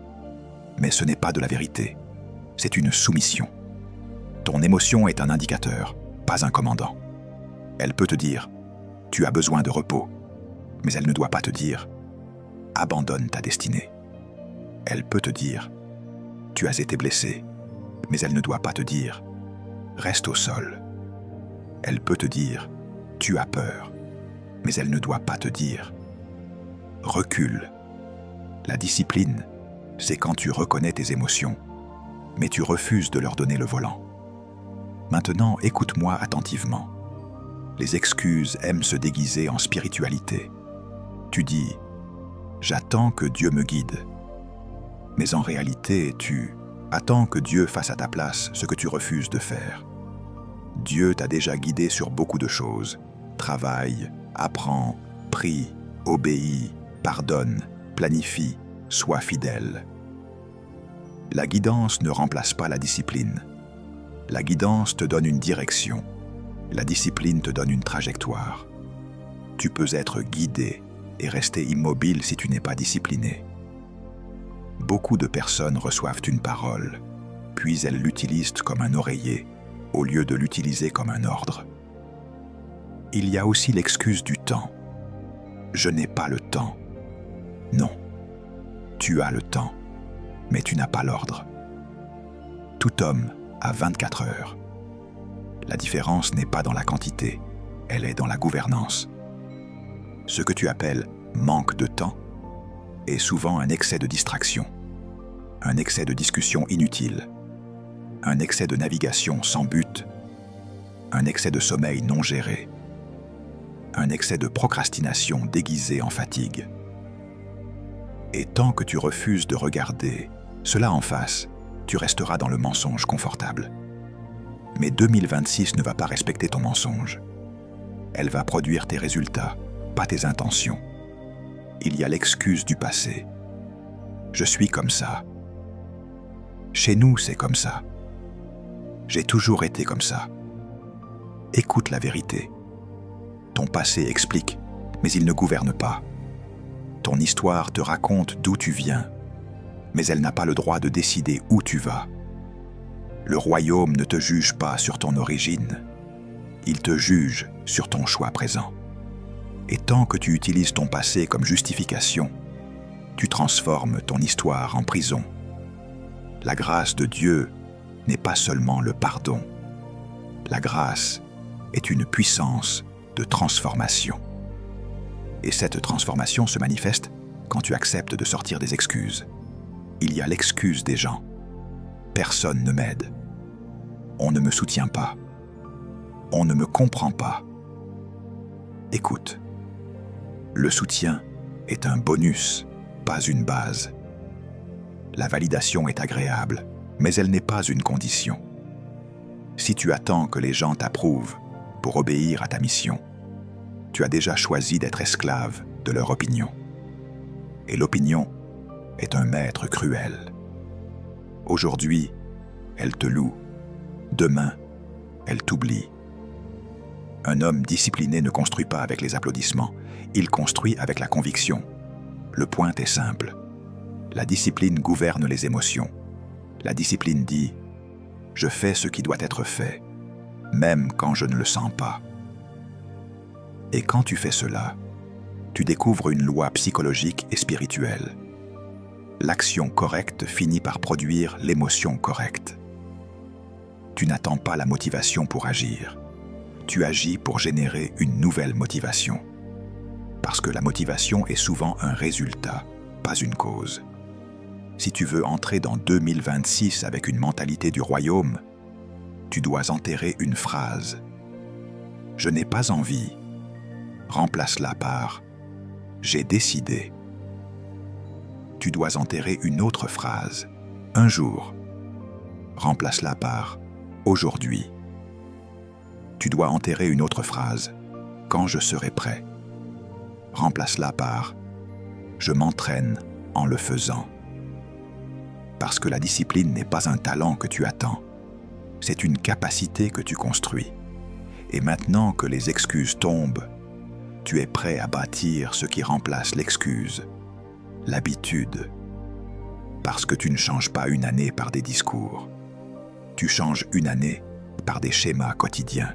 Mais ce n'est pas de la vérité, c'est une soumission. Ton émotion est un indicateur, pas un commandant. Elle peut te dire « tu as besoin de repos », mais elle ne doit pas te dire « abandonne ta destinée ». Elle peut te dire « tu as été blessé », mais elle ne doit pas te dire « reste au sol ». Elle peut te dire « tu as peur », mais elle ne doit pas te dire « recule ». La discipline, c'est quand tu reconnais tes émotions, mais tu refuses de leur donner le volant. Maintenant, écoute-moi attentivement. Les excuses aiment se déguiser en spiritualité. Tu dis « j'attends que Dieu me guide ». Mais en réalité, tu attends que Dieu fasse à ta place ce que tu refuses de faire. Dieu t'a déjà guidé sur beaucoup de choses. Travaille, apprends, prie, obéis, pardonne, planifie, sois fidèle. La guidance ne remplace pas la discipline. La guidance te donne une direction. La discipline te donne une trajectoire. Tu peux être guidé et rester immobile si tu n'es pas discipliné. Beaucoup de personnes reçoivent une parole, puis elles l'utilisent comme un oreiller, au lieu de l'utiliser comme un ordre. Il y a aussi l'excuse du temps. Je n'ai pas le temps. Non, tu as le temps, mais tu n'as pas l'ordre. Tout homme a 24 heures. La différence n'est pas dans la quantité, elle est dans la gouvernance. Ce que tu appelles manque de temps est souvent un excès de distraction, un excès de discussion inutile, un excès de navigation sans but, un excès de sommeil non géré, un excès de procrastination déguisée en fatigue. Et tant que tu refuses de regarder cela en face, tu resteras dans le mensonge confortable. Mais 2026 ne va pas respecter ton mensonge. Elle va produire tes résultats, pas tes intentions. Il y a l'excuse du passé. Je suis comme ça. Chez nous, c'est comme ça. J'ai toujours été comme ça. Écoute la vérité. Ton passé explique, mais il ne gouverne pas. Ton histoire te raconte d'où tu viens, mais elle n'a pas le droit de décider où tu vas. Le royaume ne te juge pas sur ton origine, il te juge sur ton choix présent. Et tant que tu utilises ton passé comme justification, tu transformes ton histoire en prison. La grâce de Dieu n'est pas seulement le pardon. La grâce est une puissance de transformation. Et cette transformation se manifeste quand tu acceptes de sortir des excuses. Il y a l'excuse des gens. Personne ne m'aide. On ne me soutient pas. On ne me comprend pas. Écoute, le soutien est un bonus, pas une base. La validation est agréable, mais elle n'est pas une condition. Si tu attends que les gens t'approuvent pour obéir à ta mission, tu as déjà choisi d'être esclave de leur opinion. Et l'opinion est un maître cruel. Aujourd'hui, elle te loue. Demain, elle t'oublie. Un homme discipliné ne construit pas avec les applaudissements, il construit avec la conviction. Le point est simple. La discipline gouverne les émotions. La discipline dit « Je fais ce qui doit être fait, même quand je ne le sens pas. » Et quand tu fais cela, tu découvres une loi psychologique et spirituelle. L'action correcte finit par produire l'émotion correcte. Tu n'attends pas la motivation pour agir. Tu agis pour générer une nouvelle motivation. Parce que la motivation est souvent un résultat, pas une cause. Si tu veux entrer dans 2026 avec une mentalité du royaume, tu dois enterrer une phrase. « Je n'ai pas envie ». Remplace-la par « J'ai décidé ». Tu dois enterrer une autre phrase. « Un jour ». Remplace-la par « Aujourd'hui ». Tu dois enterrer une autre phrase. « Quand je serai prêt ». Remplace-la par « Je m'entraîne en le faisant ». Parce que la discipline n'est pas un talent que tu attends, c'est une capacité que tu construis. Et maintenant que les excuses tombent, tu es prêt à bâtir ce qui remplace l'excuse, l'habitude. Parce que tu ne changes pas une année par des discours. Tu changes une année par des schémas quotidiens.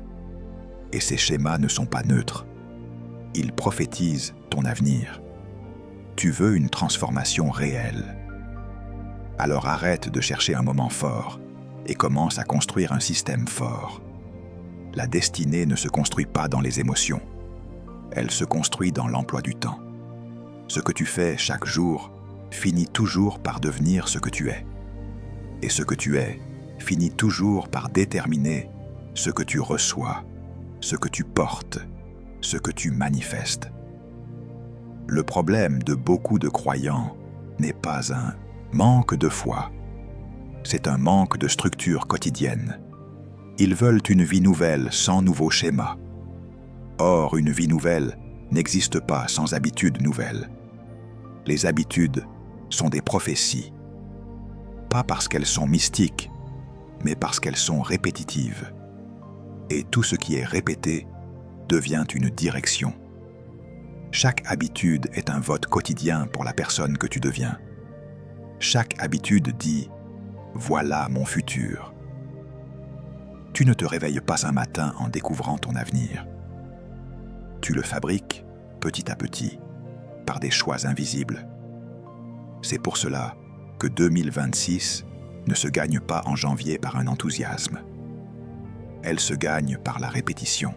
Et ces schémas ne sont pas neutres. Ils prophétisent ton avenir. Tu veux une transformation réelle. Alors arrête de chercher un moment fort et commence à construire un système fort. La destinée ne se construit pas dans les émotions. Elle se construit dans l'emploi du temps. Ce que tu fais chaque jour finit toujours par devenir ce que tu es. Et ce que tu es finit toujours par déterminer ce que tu reçois, ce que tu portes, ce que tu manifestes. Le problème de beaucoup de croyants n'est pas un manque de foi. C'est un manque de structure quotidienne. Ils veulent une vie nouvelle sans nouveau schéma. Or, une vie nouvelle n'existe pas sans habitudes nouvelles. Les habitudes sont des prophéties. Pas parce qu'elles sont mystiques, mais parce qu'elles sont répétitives. Et tout ce qui est répété devient une direction. Chaque habitude est un vote quotidien pour la personne que tu deviens. Chaque habitude dit « Voilà mon futur ». Tu ne te réveilles pas un matin en découvrant ton avenir. Tu le fabriques petit à petit, par des choix invisibles. C'est pour cela que 2026 ne se gagne pas en janvier par un enthousiasme. Elle se gagne par la répétition.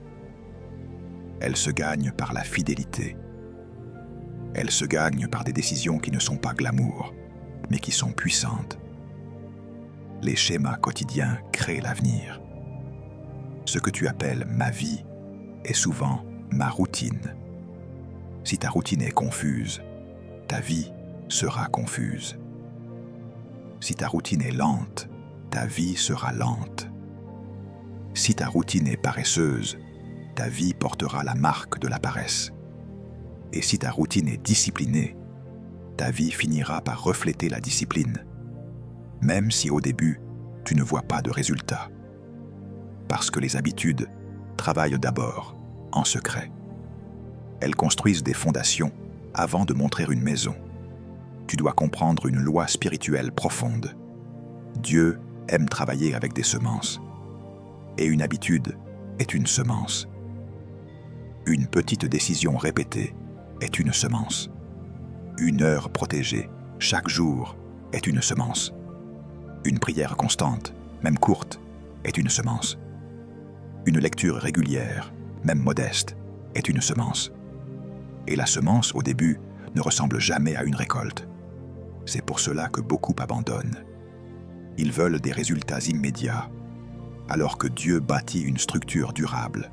Elle se gagne par la fidélité. Elle se gagne par des décisions qui ne sont pas glamour, mais qui sont puissantes. Les schémas quotidiens créent l'avenir. Ce que tu appelles ma vie est souvent ma routine. Si ta routine est confuse, ta vie sera confuse. Si ta routine est lente, ta vie sera lente. Si ta routine est paresseuse, ta vie portera la marque de la paresse. Et si ta routine est disciplinée, ta vie finira par refléter la discipline, même si au début, tu ne vois pas de résultat. Parce que les habitudes travaillent d'abord en secret. Elles construisent des fondations avant de montrer une maison. Tu dois comprendre une loi spirituelle profonde. Dieu aime travailler avec des semences. Et une habitude est une semence. Une petite décision répétée est une semence. Une heure protégée chaque jour est une semence. Une prière constante, même courte, est une semence. Une lecture régulière, même modeste, est une semence. Et la semence, au début, ne ressemble jamais à une récolte. C'est pour cela que beaucoup abandonnent. Ils veulent des résultats immédiats, alors que Dieu bâtit une structure durable.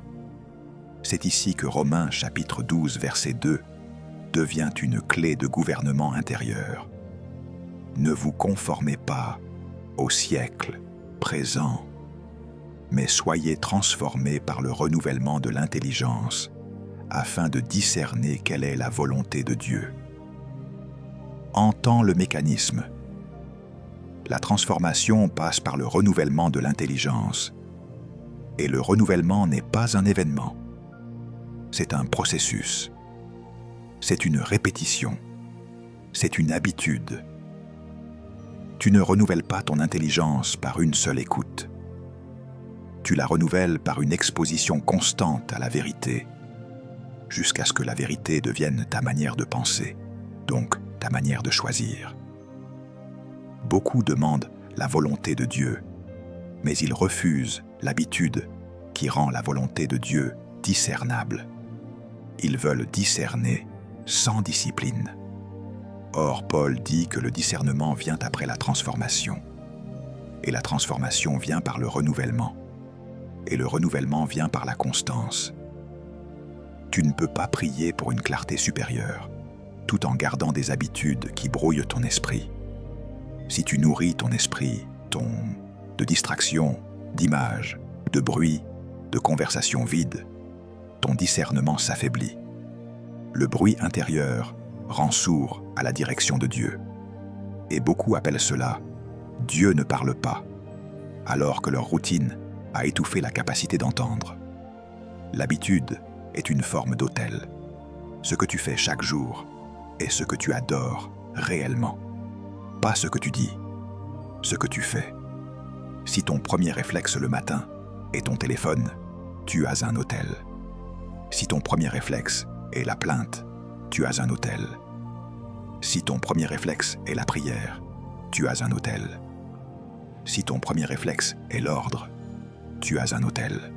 C'est ici que Romains chapitre 12, verset 2 devient une clé de gouvernement intérieur. Ne vous conformez pas au siècle présent, mais soyez transformés par le renouvellement de l'intelligence, afin de discerner quelle est la volonté de Dieu. Entends le mécanisme. La transformation passe par le renouvellement de l'intelligence. Et le renouvellement n'est pas un événement. C'est un processus. C'est une répétition. C'est une habitude. Tu ne renouvelles pas ton intelligence par une seule écoute. Tu la renouvelles par une exposition constante à la vérité, jusqu'à ce que la vérité devienne ta manière de penser, donc ta manière de choisir. Beaucoup demandent la volonté de Dieu, mais ils refusent l'habitude qui rend la volonté de Dieu discernable. Ils veulent discerner sans discipline. Or, Paul dit que le discernement vient après la transformation. Et la transformation vient par le renouvellement. Et le renouvellement vient par la constance. Tu ne peux pas prier pour une clarté supérieure, tout en gardant des habitudes qui brouillent ton esprit. Si tu nourris ton esprit, de distractions, d'images, de bruit, de conversations vides, ton discernement s'affaiblit. Le bruit intérieur rend sourd à la direction de Dieu. Et beaucoup appellent cela « Dieu ne parle pas », alors que leur routine a étouffé la capacité d'entendre. L'habitude est une forme d'autel. Ce que tu fais chaque jour est ce que tu adores réellement. Pas ce que tu dis, ce que tu fais. Si ton premier réflexe le matin est ton téléphone, tu as un autel. Si ton premier réflexe est la plainte, tu as un autel. Si ton premier réflexe est la prière, tu as un autel. Si ton premier réflexe est l'ordre, tu as un autel.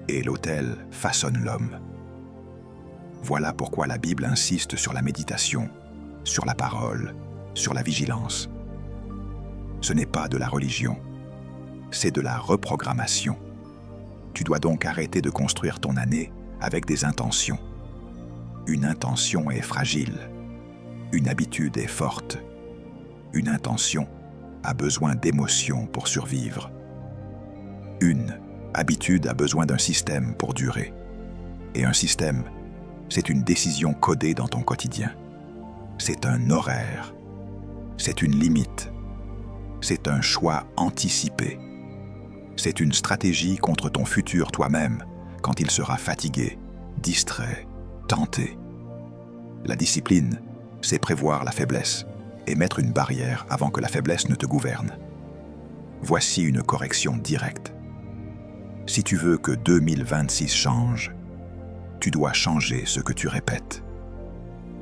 Et l'autel façonne l'homme. Voilà pourquoi la Bible insiste sur la méditation, sur la parole, sur la vigilance. Ce n'est pas de la religion, c'est de la reprogrammation. Tu dois donc arrêter de construire ton année avec des intentions. Une intention est fragile, une habitude est forte. Une intention a besoin d'émotions pour survivre. Une habitude a besoin d'un système pour durer. Et un système, c'est une décision codée dans ton quotidien. C'est un horaire. C'est une limite. C'est un choix anticipé. C'est une stratégie contre ton futur toi-même quand il sera fatigué, distrait, tenté. La discipline, c'est prévoir la faiblesse et mettre une barrière avant que la faiblesse ne te gouverne. Voici une correction directe. Si tu veux que 2026 change, tu dois changer ce que tu répètes.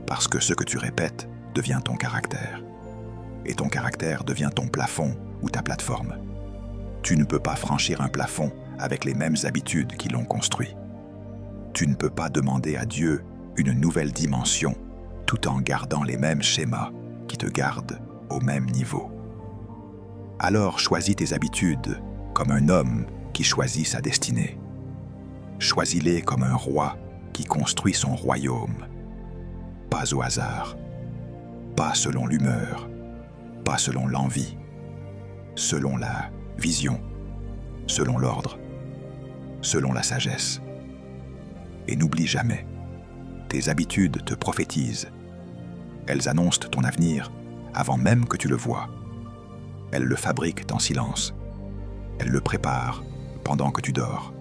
Parce que ce que tu répètes devient ton caractère. Et ton caractère devient ton plafond ou ta plateforme. Tu ne peux pas franchir un plafond avec les mêmes habitudes qui l'ont construit. Tu ne peux pas demander à Dieu une nouvelle dimension tout en gardant les mêmes schémas qui te gardent au même niveau. Alors choisis tes habitudes comme un homme qui choisit sa destinée. Choisis-les comme un roi qui construit son royaume. Pas au hasard, pas selon l'humeur, pas selon l'envie, selon la vision, selon l'ordre, selon la sagesse. Et n'oublie jamais, tes habitudes te prophétisent. Elles annoncent ton avenir avant même que tu le vois. Elles le fabriquent en silence. Elles le préparent pendant que tu dors.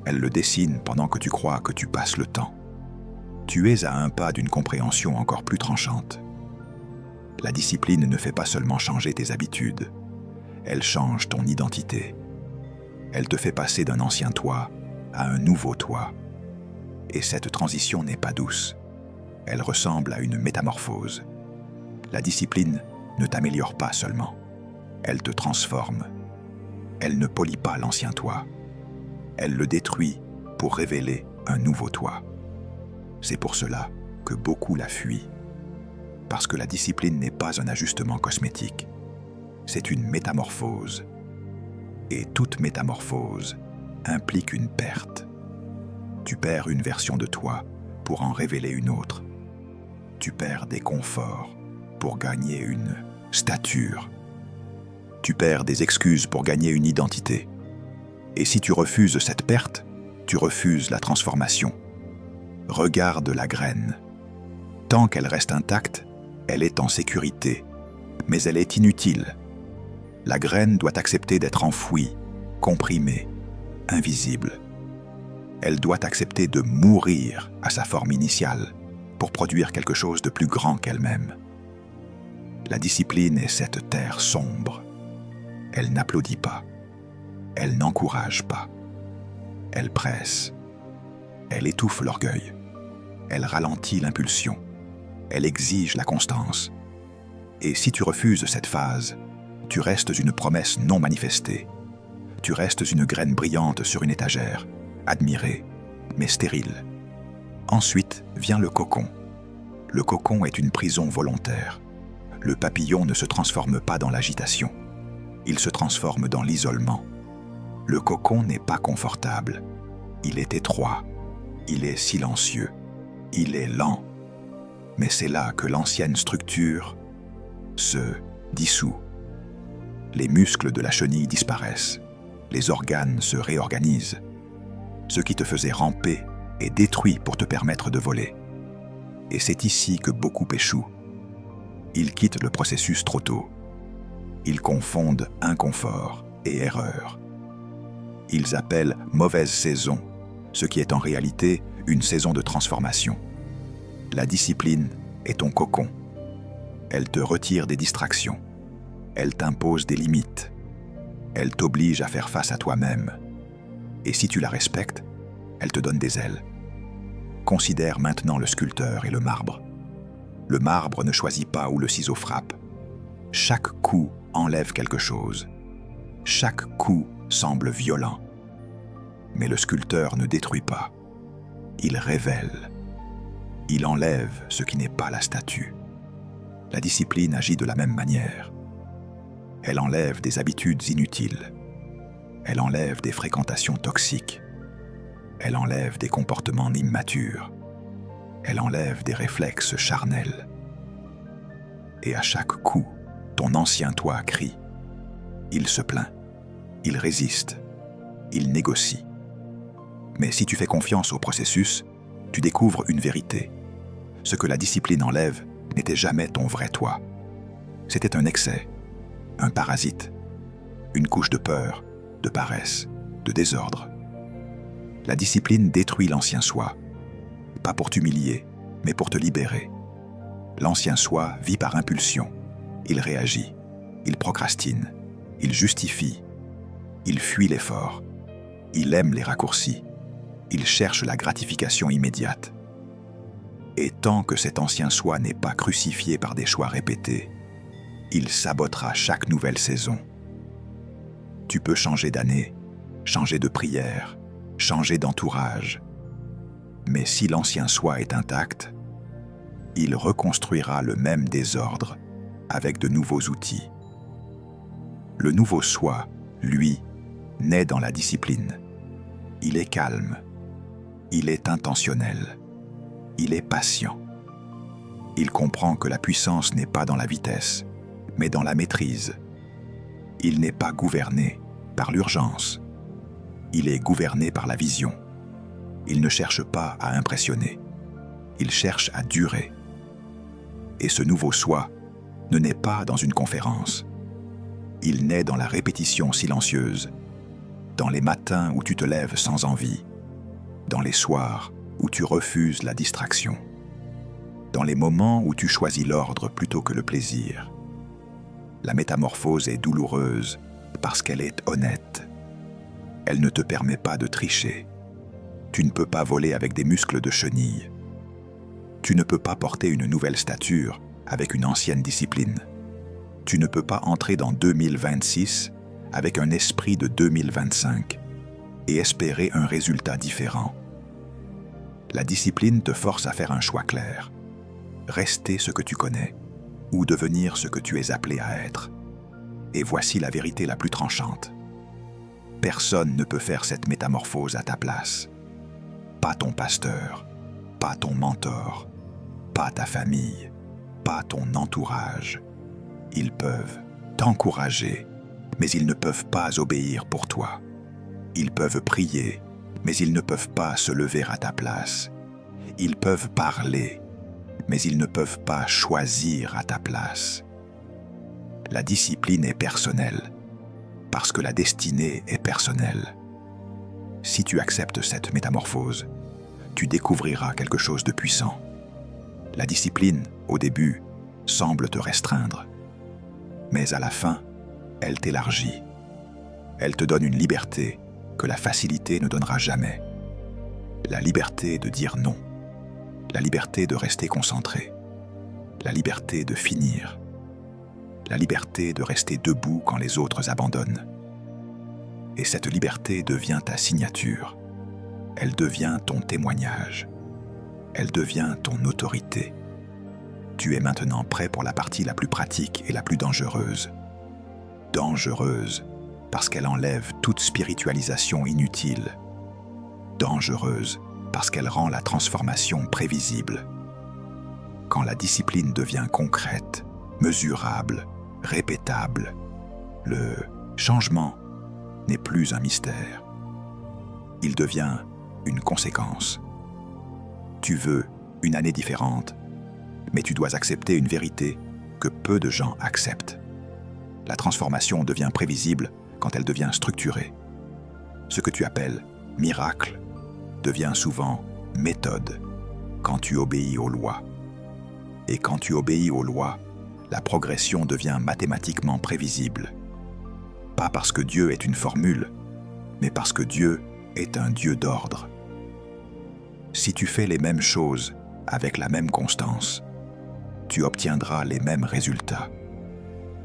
Elles le dessinent pendant que tu crois que tu passes le temps. Tu es à un pas d'une compréhension encore plus tranchante. La discipline ne fait pas seulement changer tes habitudes, elle change ton identité. Elle te fait passer d'un ancien toi à un nouveau toi. Et cette transition n'est pas douce. Elle ressemble à une métamorphose. La discipline ne t'améliore pas seulement, elle te transforme. Elle ne polit pas l'ancien toi. Elle le détruit pour révéler un nouveau toi. C'est pour cela que beaucoup la fuient. Parce que la discipline n'est pas un ajustement cosmétique. C'est une métamorphose. Et toute métamorphose implique une perte. Tu perds une version de toi pour en révéler une autre. Tu perds des conforts pour gagner une stature. Tu perds des excuses pour gagner une identité. Et si tu refuses cette perte, tu refuses la transformation. Regarde la graine. Tant qu'elle reste intacte, elle est en sécurité, mais elle est inutile. La graine doit accepter d'être enfouie, comprimée, invisible. Elle doit accepter de mourir à sa forme initiale pour produire quelque chose de plus grand qu'elle-même. La discipline est cette terre sombre. Elle n'applaudit pas. Elle n'encourage pas. Elle presse. Elle étouffe l'orgueil. Elle ralentit l'impulsion. Elle exige la constance. Et si tu refuses cette phase, tu restes une promesse non manifestée. Tu restes une graine brillante sur une étagère, admirée, mais stérile. Ensuite vient le cocon. Le cocon est une prison volontaire. Le papillon ne se transforme pas dans l'agitation. Il se transforme dans l'isolement. Le cocon n'est pas confortable. Il est étroit. Il est silencieux. Il est lent. Mais c'est là que l'ancienne structure se dissout. Les muscles de la chenille disparaissent. Les organes se réorganisent. Ce qui te faisait ramper est détruit pour te permettre de voler. Et c'est ici que beaucoup échouent. Ils quittent le processus trop tôt. Ils confondent inconfort et erreur. Ils appellent mauvaise saison, ce qui est en réalité une saison de transformation. La discipline est ton cocon. Elle te retire des distractions. Elle t'impose des limites. Elle t'oblige à faire face à toi-même. Et si tu la respectes, elle te donne des ailes. Considère maintenant le sculpteur et le marbre. Le marbre ne choisit pas où le ciseau frappe. Chaque coup enlève quelque chose. Chaque coup semble violent. Mais le sculpteur ne détruit pas. Il révèle. Il enlève ce qui n'est pas la statue. La discipline agit de la même manière. Elle enlève des habitudes inutiles. Elle enlève des fréquentations toxiques. Elle enlève des comportements immatures. Elle enlève des réflexes charnels. Et à chaque coup, ton ancien toi crie. Il se plaint. Il résiste. Il négocie. Mais si tu fais confiance au processus, tu découvres une vérité. Ce que la discipline enlève n'était jamais ton vrai toi. C'était un excès, un parasite, une couche de peur, de paresse, de désordre. La discipline détruit l'ancien soi, pas pour t'humilier, mais pour te libérer. L'ancien soi vit par impulsion. Il réagit, il procrastine, il justifie, il fuit l'effort, il aime les raccourcis, il cherche la gratification immédiate. Et tant que cet ancien soi n'est pas crucifié par des choix répétés, il sabotera chaque nouvelle saison. Tu peux changer d'année, changer de prière, changer d'entourage. Mais si l'ancien soi est intact, il reconstruira le même désordre avec de nouveaux outils. Le nouveau soi, lui, naît dans la discipline. Il est calme, il est intentionnel, il est patient. Il comprend que la puissance n'est pas dans la vitesse, mais dans la maîtrise. Il n'est pas gouverné par l'urgence, il est gouverné par la vision. Il ne cherche pas à impressionner, il cherche à durer. Et ce nouveau soi ne naît pas dans une conférence. Il naît dans la répétition silencieuse, dans les matins où tu te lèves sans envie, dans les soirs où tu refuses la distraction, dans les moments où tu choisis l'ordre plutôt que le plaisir. La métamorphose est douloureuse parce qu'elle est honnête. Elle ne te permet pas de tricher. Tu ne peux pas voler avec des muscles de chenille. Tu ne peux pas porter une nouvelle stature avec une ancienne discipline. Tu ne peux pas entrer dans 2026 avec un esprit de 2025 et espérer un résultat différent. La discipline te force à faire un choix clair. Rester ce que tu connais ou devenir ce que tu es appelé à être. Et voici la vérité la plus tranchante. Personne ne peut faire cette métamorphose à ta place. Pas ton pasteur, pas ton mentor, pas ta famille, pas ton entourage. Ils peuvent t'encourager, mais ils ne peuvent pas obéir pour toi. Ils peuvent prier, mais ils ne peuvent pas se lever à ta place. Ils peuvent parler, mais ils ne peuvent pas choisir à ta place. La discipline est personnelle, parce que la destinée est personnelle. Si tu acceptes cette métamorphose, tu découvriras quelque chose de puissant. La discipline, au début, semble te restreindre, mais à la fin, elle t'élargit. Elle te donne une liberté que la facilité ne donnera jamais. La liberté de dire non, la liberté de rester concentré, la liberté de finir, la liberté de rester debout quand les autres abandonnent. Et cette liberté devient ta signature. Elle devient ton témoignage. Elle devient ton autorité. Tu es maintenant prêt pour la partie la plus pratique et la plus dangereuse. Dangereuse parce qu'elle enlève toute spiritualisation inutile. Dangereuse parce qu'elle rend la transformation prévisible. Quand la discipline devient concrète, mesurable, répétable, le changement n'est plus un mystère. Il devient une conséquence. Tu veux une année différente, mais tu dois accepter une vérité que peu de gens acceptent. La transformation devient prévisible quand elle devient structurée. Ce que tu appelles miracle devient souvent méthode quand tu obéis aux lois. Et quand tu obéis aux lois, la progression devient mathématiquement prévisible. Pas parce que Dieu est une formule, mais parce que Dieu est un Dieu d'ordre. Si tu fais les mêmes choses avec la même constance, tu obtiendras les mêmes résultats.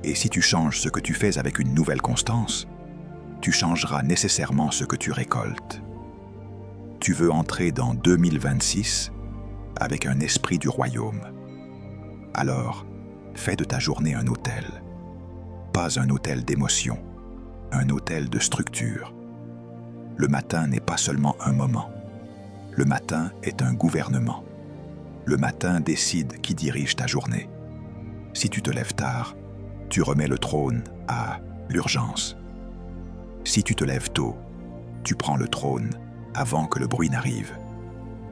Et si tu changes ce que tu fais avec une nouvelle constance, tu changeras nécessairement ce que tu récoltes. Tu veux entrer dans 2026 avec un esprit du royaume. Alors, fais de ta journée un hôtel. Pas un hôtel d'émotion, un hôtel de structure. Le matin n'est pas seulement un moment. Le matin est un gouvernement. Le matin décide qui dirige ta journée. Si tu te lèves tard, tu remets le trône à l'urgence. Si tu te lèves tôt, tu prends le trône avant que le bruit n'arrive.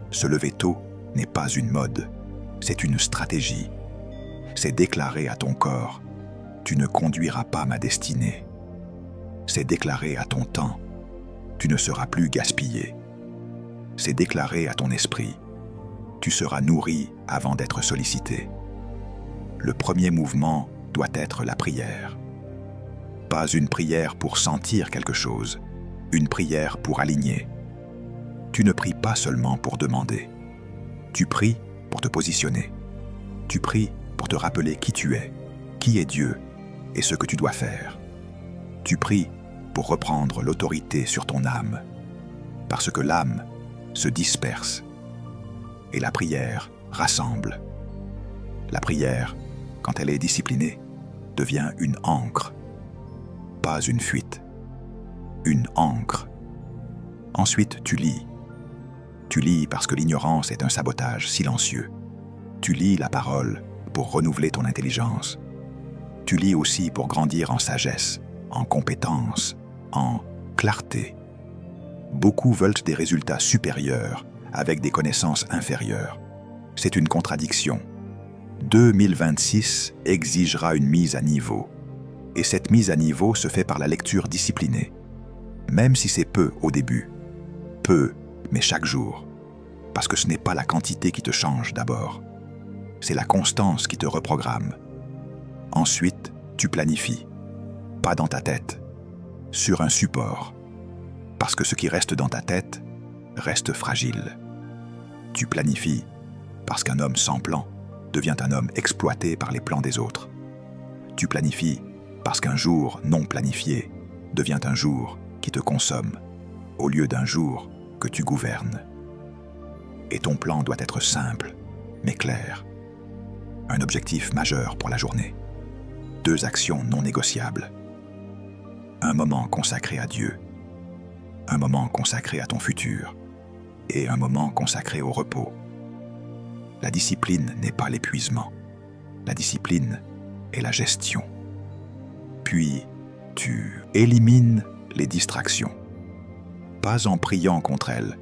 Se lever tôt n'est pas une mode, c'est une stratégie. C'est déclarer à ton corps, tu ne conduiras pas ma destinée. C'est déclarer à ton temps, tu ne seras plus gaspillé. C'est déclarer à ton esprit, tu seras nourri avant d'être sollicité. Le premier mouvement doit être la prière. Pas une prière pour sentir quelque chose, une prière pour aligner. Tu ne pries pas seulement pour demander. Tu pries pour te positionner. Tu pries pour te rappeler qui tu es, qui est Dieu et ce que tu dois faire. Tu pries pour reprendre l'autorité sur ton âme, parce que l'âme se disperse et la prière rassemble. La prière, quand elle est disciplinée, devient une ancre, pas une fuite. Une ancre. Ensuite, tu lis. Tu lis parce que l'ignorance est un sabotage silencieux. Tu lis la parole pour renouveler ton intelligence. Tu lis aussi pour grandir en sagesse, en compétence, en clarté. Beaucoup veulent des résultats supérieurs avec des connaissances inférieures. C'est une contradiction. 2026 exigera une mise à niveau. Et cette mise à niveau se fait par la lecture disciplinée. Même si c'est peu au début. Peu, mais chaque jour. Parce que ce n'est pas la quantité qui te change d'abord. C'est la constance qui te reprogramme. Ensuite, tu planifies. Pas dans ta tête. Sur un support. Parce que ce qui reste dans ta tête reste fragile. Tu planifies parce qu'un homme sans plan devient un homme exploité par les plans des autres. Tu planifies parce qu'un jour non planifié devient un jour qui te consomme, au lieu d'un jour que tu gouvernes. Et ton plan doit être simple, mais clair. Un objectif majeur pour la journée. 2 actions non négociables. Un moment consacré à Dieu. Un moment consacré à ton futur. Et un moment consacré au repos. La discipline n'est pas l'épuisement. La discipline est la gestion. Puis, tu élimines les distractions. Pas en priant contre elles,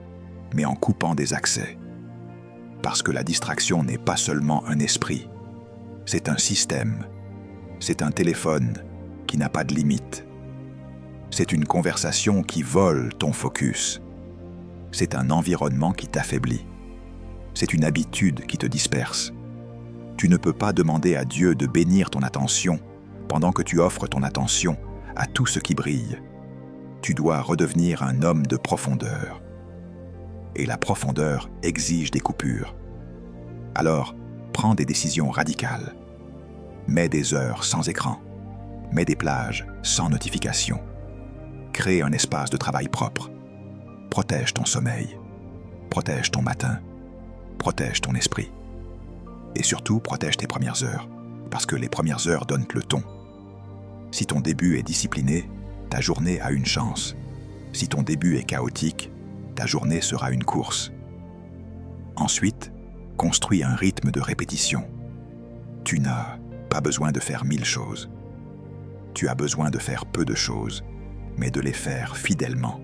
mais en coupant des accès. Parce que la distraction n'est pas seulement un esprit, c'est un système, c'est un téléphone qui n'a pas de limite. C'est une conversation qui vole ton focus. C'est un environnement qui t'affaiblit. C'est une habitude qui te disperse. Tu ne peux pas demander à Dieu de bénir ton attention pendant que tu offres ton attention à tout ce qui brille. Tu dois redevenir un homme de profondeur. Et la profondeur exige des coupures. Alors, prends des décisions radicales. Mets des heures sans écran. Mets des plages sans notification. Crée un espace de travail propre. Protège ton sommeil. Protège ton matin. Protège ton esprit. Et surtout, protège tes premières heures, parce que les premières heures donnent le ton. Si ton début est discipliné, ta journée a une chance. Si ton début est chaotique, ta journée sera une course. Ensuite, construis un rythme de répétition. Tu n'as pas besoin de faire 1000 choses. Tu as besoin de faire peu de choses, mais de les faire fidèlement.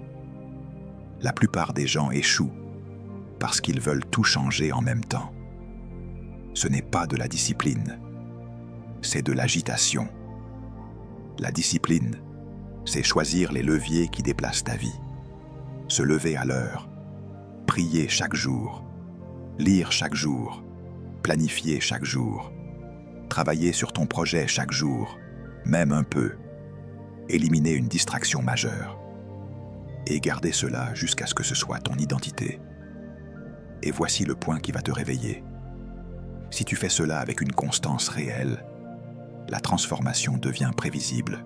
La plupart des gens échouent parce qu'ils veulent tout changer en même temps. Ce n'est pas de la discipline, c'est de l'agitation. La discipline, c'est choisir les leviers qui déplacent ta vie. Se lever à l'heure, prier chaque jour, lire chaque jour, planifier chaque jour, travailler sur ton projet chaque jour, même un peu, éliminer une distraction majeure, et garder cela jusqu'à ce que ce soit ton identité. Et voici le point qui va te réveiller. Si tu fais cela avec une constance réelle, la transformation devient prévisible.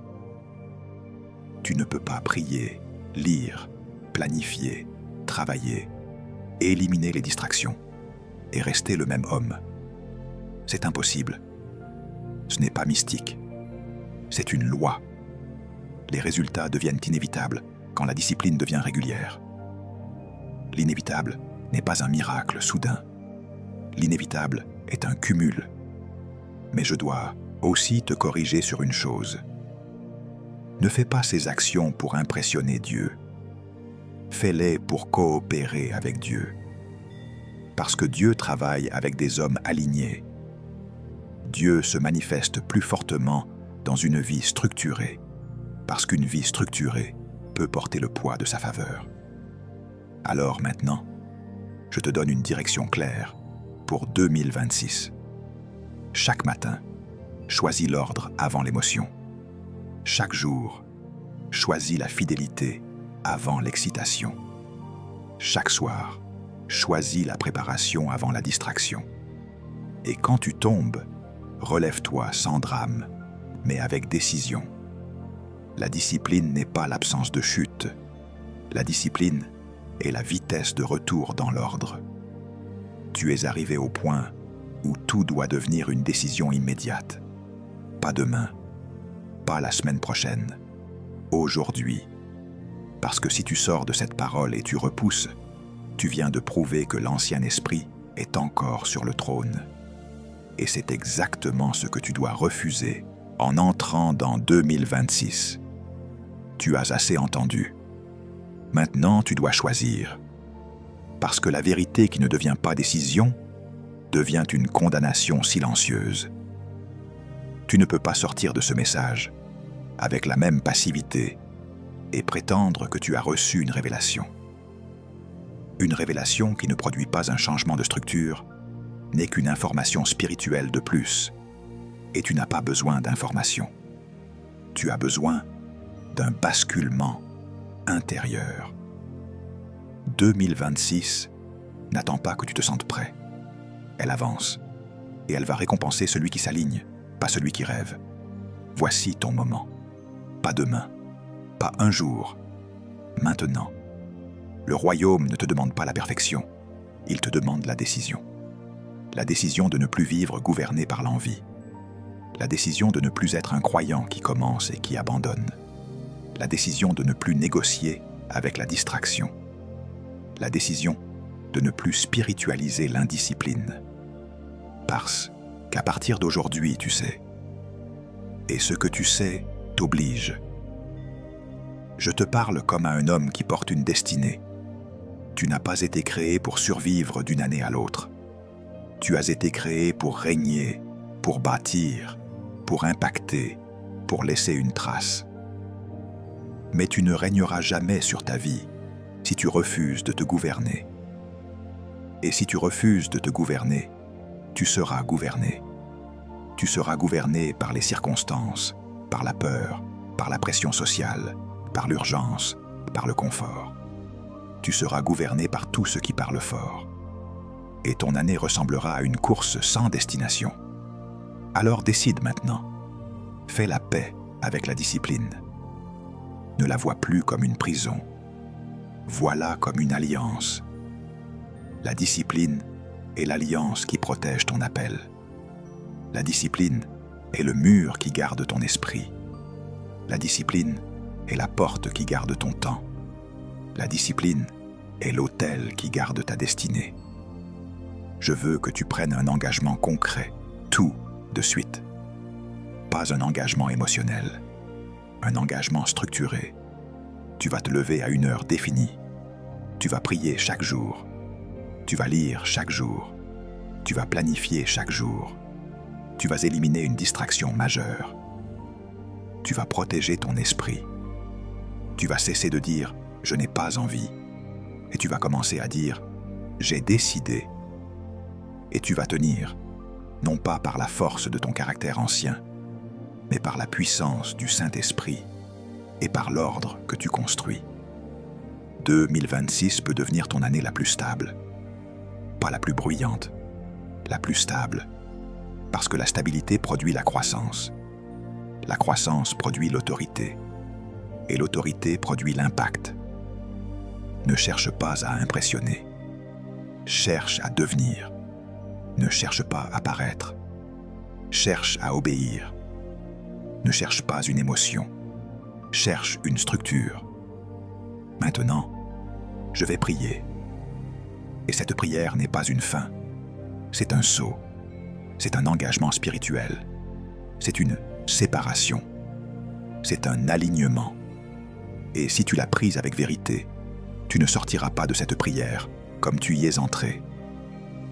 Tu ne peux pas prier, lire, planifier, travailler, éliminer les distractions et rester le même homme. C'est impossible. Ce n'est pas mystique. C'est une loi. Les résultats deviennent inévitables quand la discipline devient régulière. L'inévitable n'est pas un miracle soudain. L'inévitable est un cumul. Mais je dois aussi te corriger sur une chose. Ne fais pas ces actions pour impressionner Dieu. Fais-les pour coopérer avec Dieu. Parce que Dieu travaille avec des hommes alignés. Dieu se manifeste plus fortement dans une vie structurée, parce qu'une vie structurée peut porter le poids de sa faveur. Alors maintenant, je te donne une direction claire pour 2026. Chaque matin, choisis l'ordre avant l'émotion. Chaque jour, choisis la fidélité avant l'excitation. Chaque soir, choisis la préparation avant la distraction. Et quand tu tombes, relève-toi sans drame, mais avec décision. La discipline n'est pas l'absence de chute. La discipline est la vitesse de retour dans l'ordre. Tu es arrivé au point où tout doit devenir une décision immédiate. Pas demain, pas la semaine prochaine, aujourd'hui. Parce que si tu sors de cette parole et tu repousses, tu viens de prouver que l'ancien esprit est encore sur le trône. Et c'est exactement ce que tu dois refuser en entrant dans 2026. Tu as assez entendu. Maintenant, tu dois choisir. Parce que la vérité qui ne devient pas décision devient une condamnation silencieuse. Tu ne peux pas sortir de ce message avec la même passivité et prétendre que tu as reçu une révélation. Une révélation qui ne produit pas un changement de structure n'est qu'une information spirituelle de plus, et tu n'as pas besoin d'information. Tu as besoin d'un basculement intérieur. 2026 n'attend pas que tu te sentes prêt. Elle avance, et elle va récompenser celui qui s'aligne, pas celui qui rêve. Voici ton moment. Pas demain, pas un jour, maintenant. Le royaume ne te demande pas la perfection, il te demande la décision. La décision de ne plus vivre gouverné par l'envie. La décision de ne plus être un croyant qui commence et qui abandonne. La décision de ne plus négocier avec la distraction. La décision de ne plus spiritualiser l'indiscipline. Parce qu'à partir d'aujourd'hui, tu sais. Et ce que tu sais t'oblige. Je te parle comme à un homme qui porte une destinée. Tu n'as pas été créé pour survivre d'une année à l'autre. Tu as été créé pour régner, pour bâtir, pour impacter, pour laisser une trace. Mais tu ne régneras jamais sur ta vie si tu refuses de te gouverner. Et si tu refuses de te gouverner, tu seras gouverné. Tu seras gouverné par les circonstances, par la peur, par la pression sociale, par l'urgence, par le confort. Tu seras gouverné par tout ce qui parle fort. Et ton année ressemblera à une course sans destination. Alors décide maintenant. Fais la paix avec la discipline. Ne la vois plus comme une prison. Vois-la comme une alliance. La discipline est l'alliance qui protège ton appel. La discipline est le mur qui garde ton esprit. La discipline est la porte qui garde ton temps. La discipline est l'autel qui garde ta destinée. Je veux que tu prennes un engagement concret, tout de suite. Pas un engagement émotionnel, un engagement structuré. Tu vas te lever à une heure définie. Tu vas prier chaque jour. Tu vas lire chaque jour. Tu vas planifier chaque jour. Tu vas éliminer une distraction majeure. Tu vas protéger ton esprit. Tu vas cesser de dire « je n'ai pas envie » et tu vas commencer à dire « j'ai décidé ». Et tu vas tenir, non pas par la force de ton caractère ancien, mais par la puissance du Saint-Esprit et par l'ordre que tu construis. 2026 peut devenir ton année la plus stable, pas la plus bruyante, la plus stable, parce que la stabilité produit la croissance. La croissance produit l'autorité, et l'autorité produit l'impact. Ne cherche pas à impressionner, cherche à devenir. Ne cherche pas à paraître, cherche à obéir. Ne cherche pas une émotion, cherche une structure. Maintenant, je vais prier. Et cette prière n'est pas une fin, c'est un saut, c'est un engagement spirituel, c'est une séparation, c'est un alignement. Et si tu l'as prise avec vérité, tu ne sortiras pas de cette prière comme tu y es entré.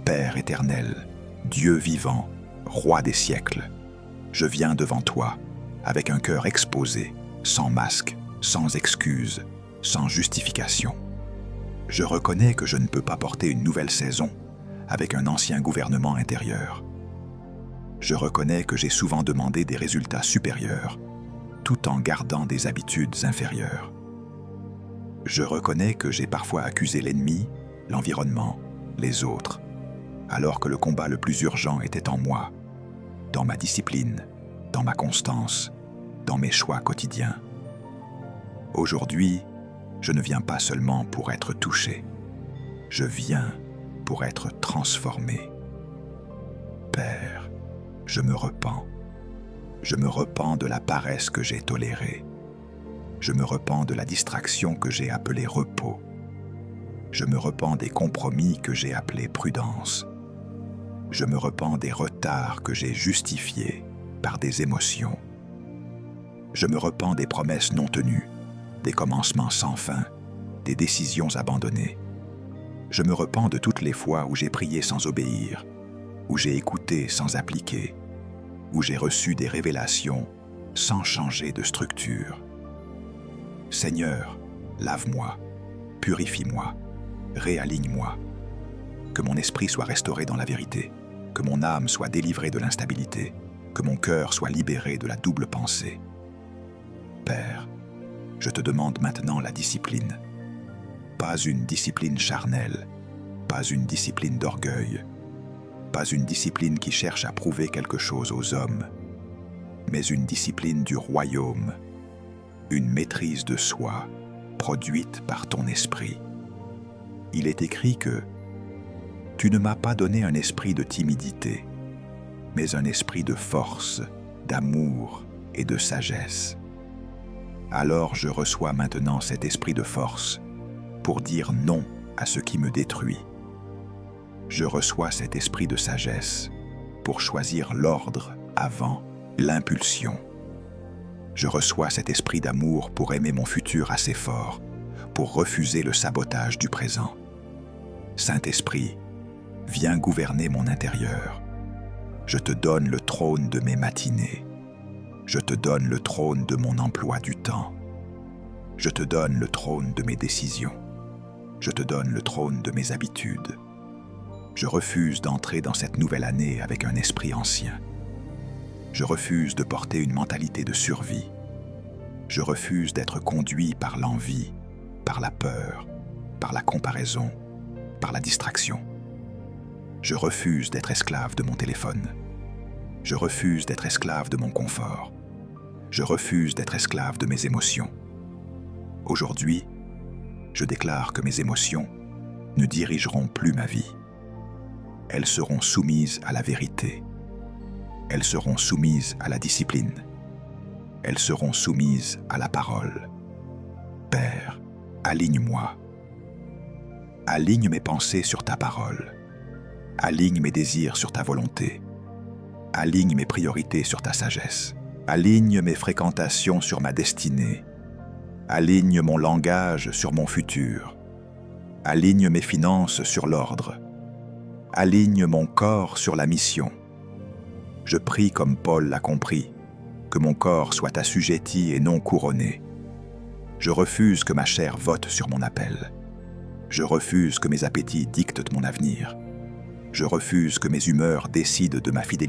Père éternel, Dieu vivant, Roi des siècles, je viens devant toi avec un cœur exposé, sans masque, sans excuse, sans justification. Je reconnais que je ne peux pas porter une nouvelle saison avec un ancien gouvernement intérieur. Je reconnais que j'ai souvent demandé des résultats supérieurs, tout en gardant des habitudes inférieures. Je reconnais que j'ai parfois accusé l'ennemi, l'environnement, les autres, alors que le combat le plus urgent était en moi, dans ma discipline, dans ma constance, dans mes choix quotidiens. Aujourd'hui, je ne viens pas seulement pour être touché, je viens pour être transformé. Père, je me repens. Je me repens de la paresse que j'ai tolérée. Je me repens de la distraction que j'ai appelée repos. Je me repens des compromis que j'ai appelés prudence. Je me repens des retards que j'ai justifiés par des émotions. Je me repens des promesses non tenues, des commencements sans fin, des décisions abandonnées. Je me repens de toutes les fois où j'ai prié sans obéir, où j'ai écouté sans appliquer, où j'ai reçu des révélations sans changer de structure. Seigneur, lave-moi, purifie-moi, réaligne-moi. Que mon esprit soit restauré dans la vérité, que mon âme soit délivrée de l'instabilité, que mon cœur soit libéré de la double pensée. Père, je te demande maintenant la discipline. Pas une discipline charnelle, pas une discipline d'orgueil, pas une discipline qui cherche à prouver quelque chose aux hommes, mais une discipline du royaume, une maîtrise de soi produite par ton esprit. Il est écrit que « Tu ne m'as pas donné un esprit de timidité, mais un esprit de force, d'amour et de sagesse. » Alors je reçois maintenant cet esprit de force pour dire non à ce qui me détruit. Je reçois cet esprit de sagesse pour choisir l'ordre avant l'impulsion. Je reçois cet esprit d'amour pour aimer mon futur assez fort, pour refuser le sabotage du présent. Saint-Esprit, viens gouverner mon intérieur. Je te donne le trône de mes matinées. Je te donne le trône de mon emploi du temps. Je te donne le trône de mes décisions. Je te donne le trône de mes habitudes. Je refuse d'entrer dans cette nouvelle année avec un esprit ancien. Je refuse de porter une mentalité de survie. Je refuse d'être conduit par l'envie, par la peur, par la comparaison, par la distraction. Je refuse d'être esclave de mon téléphone. Je refuse d'être esclave de mon confort. Je refuse d'être esclave de mes émotions. Aujourd'hui, je déclare que mes émotions ne dirigeront plus ma vie. Elles seront soumises à la vérité. Elles seront soumises à la discipline. Elles seront soumises à la parole. Père, aligne-moi. Aligne mes pensées sur ta parole. Aligne mes désirs sur ta volonté. Aligne mes priorités sur ta sagesse. Aligne mes fréquentations sur ma destinée. Aligne mon langage sur mon futur. Aligne mes finances sur l'ordre. Aligne mon corps sur la mission. Je prie comme Paul l'a compris, que mon corps soit assujetti et non couronné. Je refuse que ma chair vote sur mon appel. Je refuse que mes appétits dictent mon avenir. Je refuse que mes humeurs décident de ma fidélité.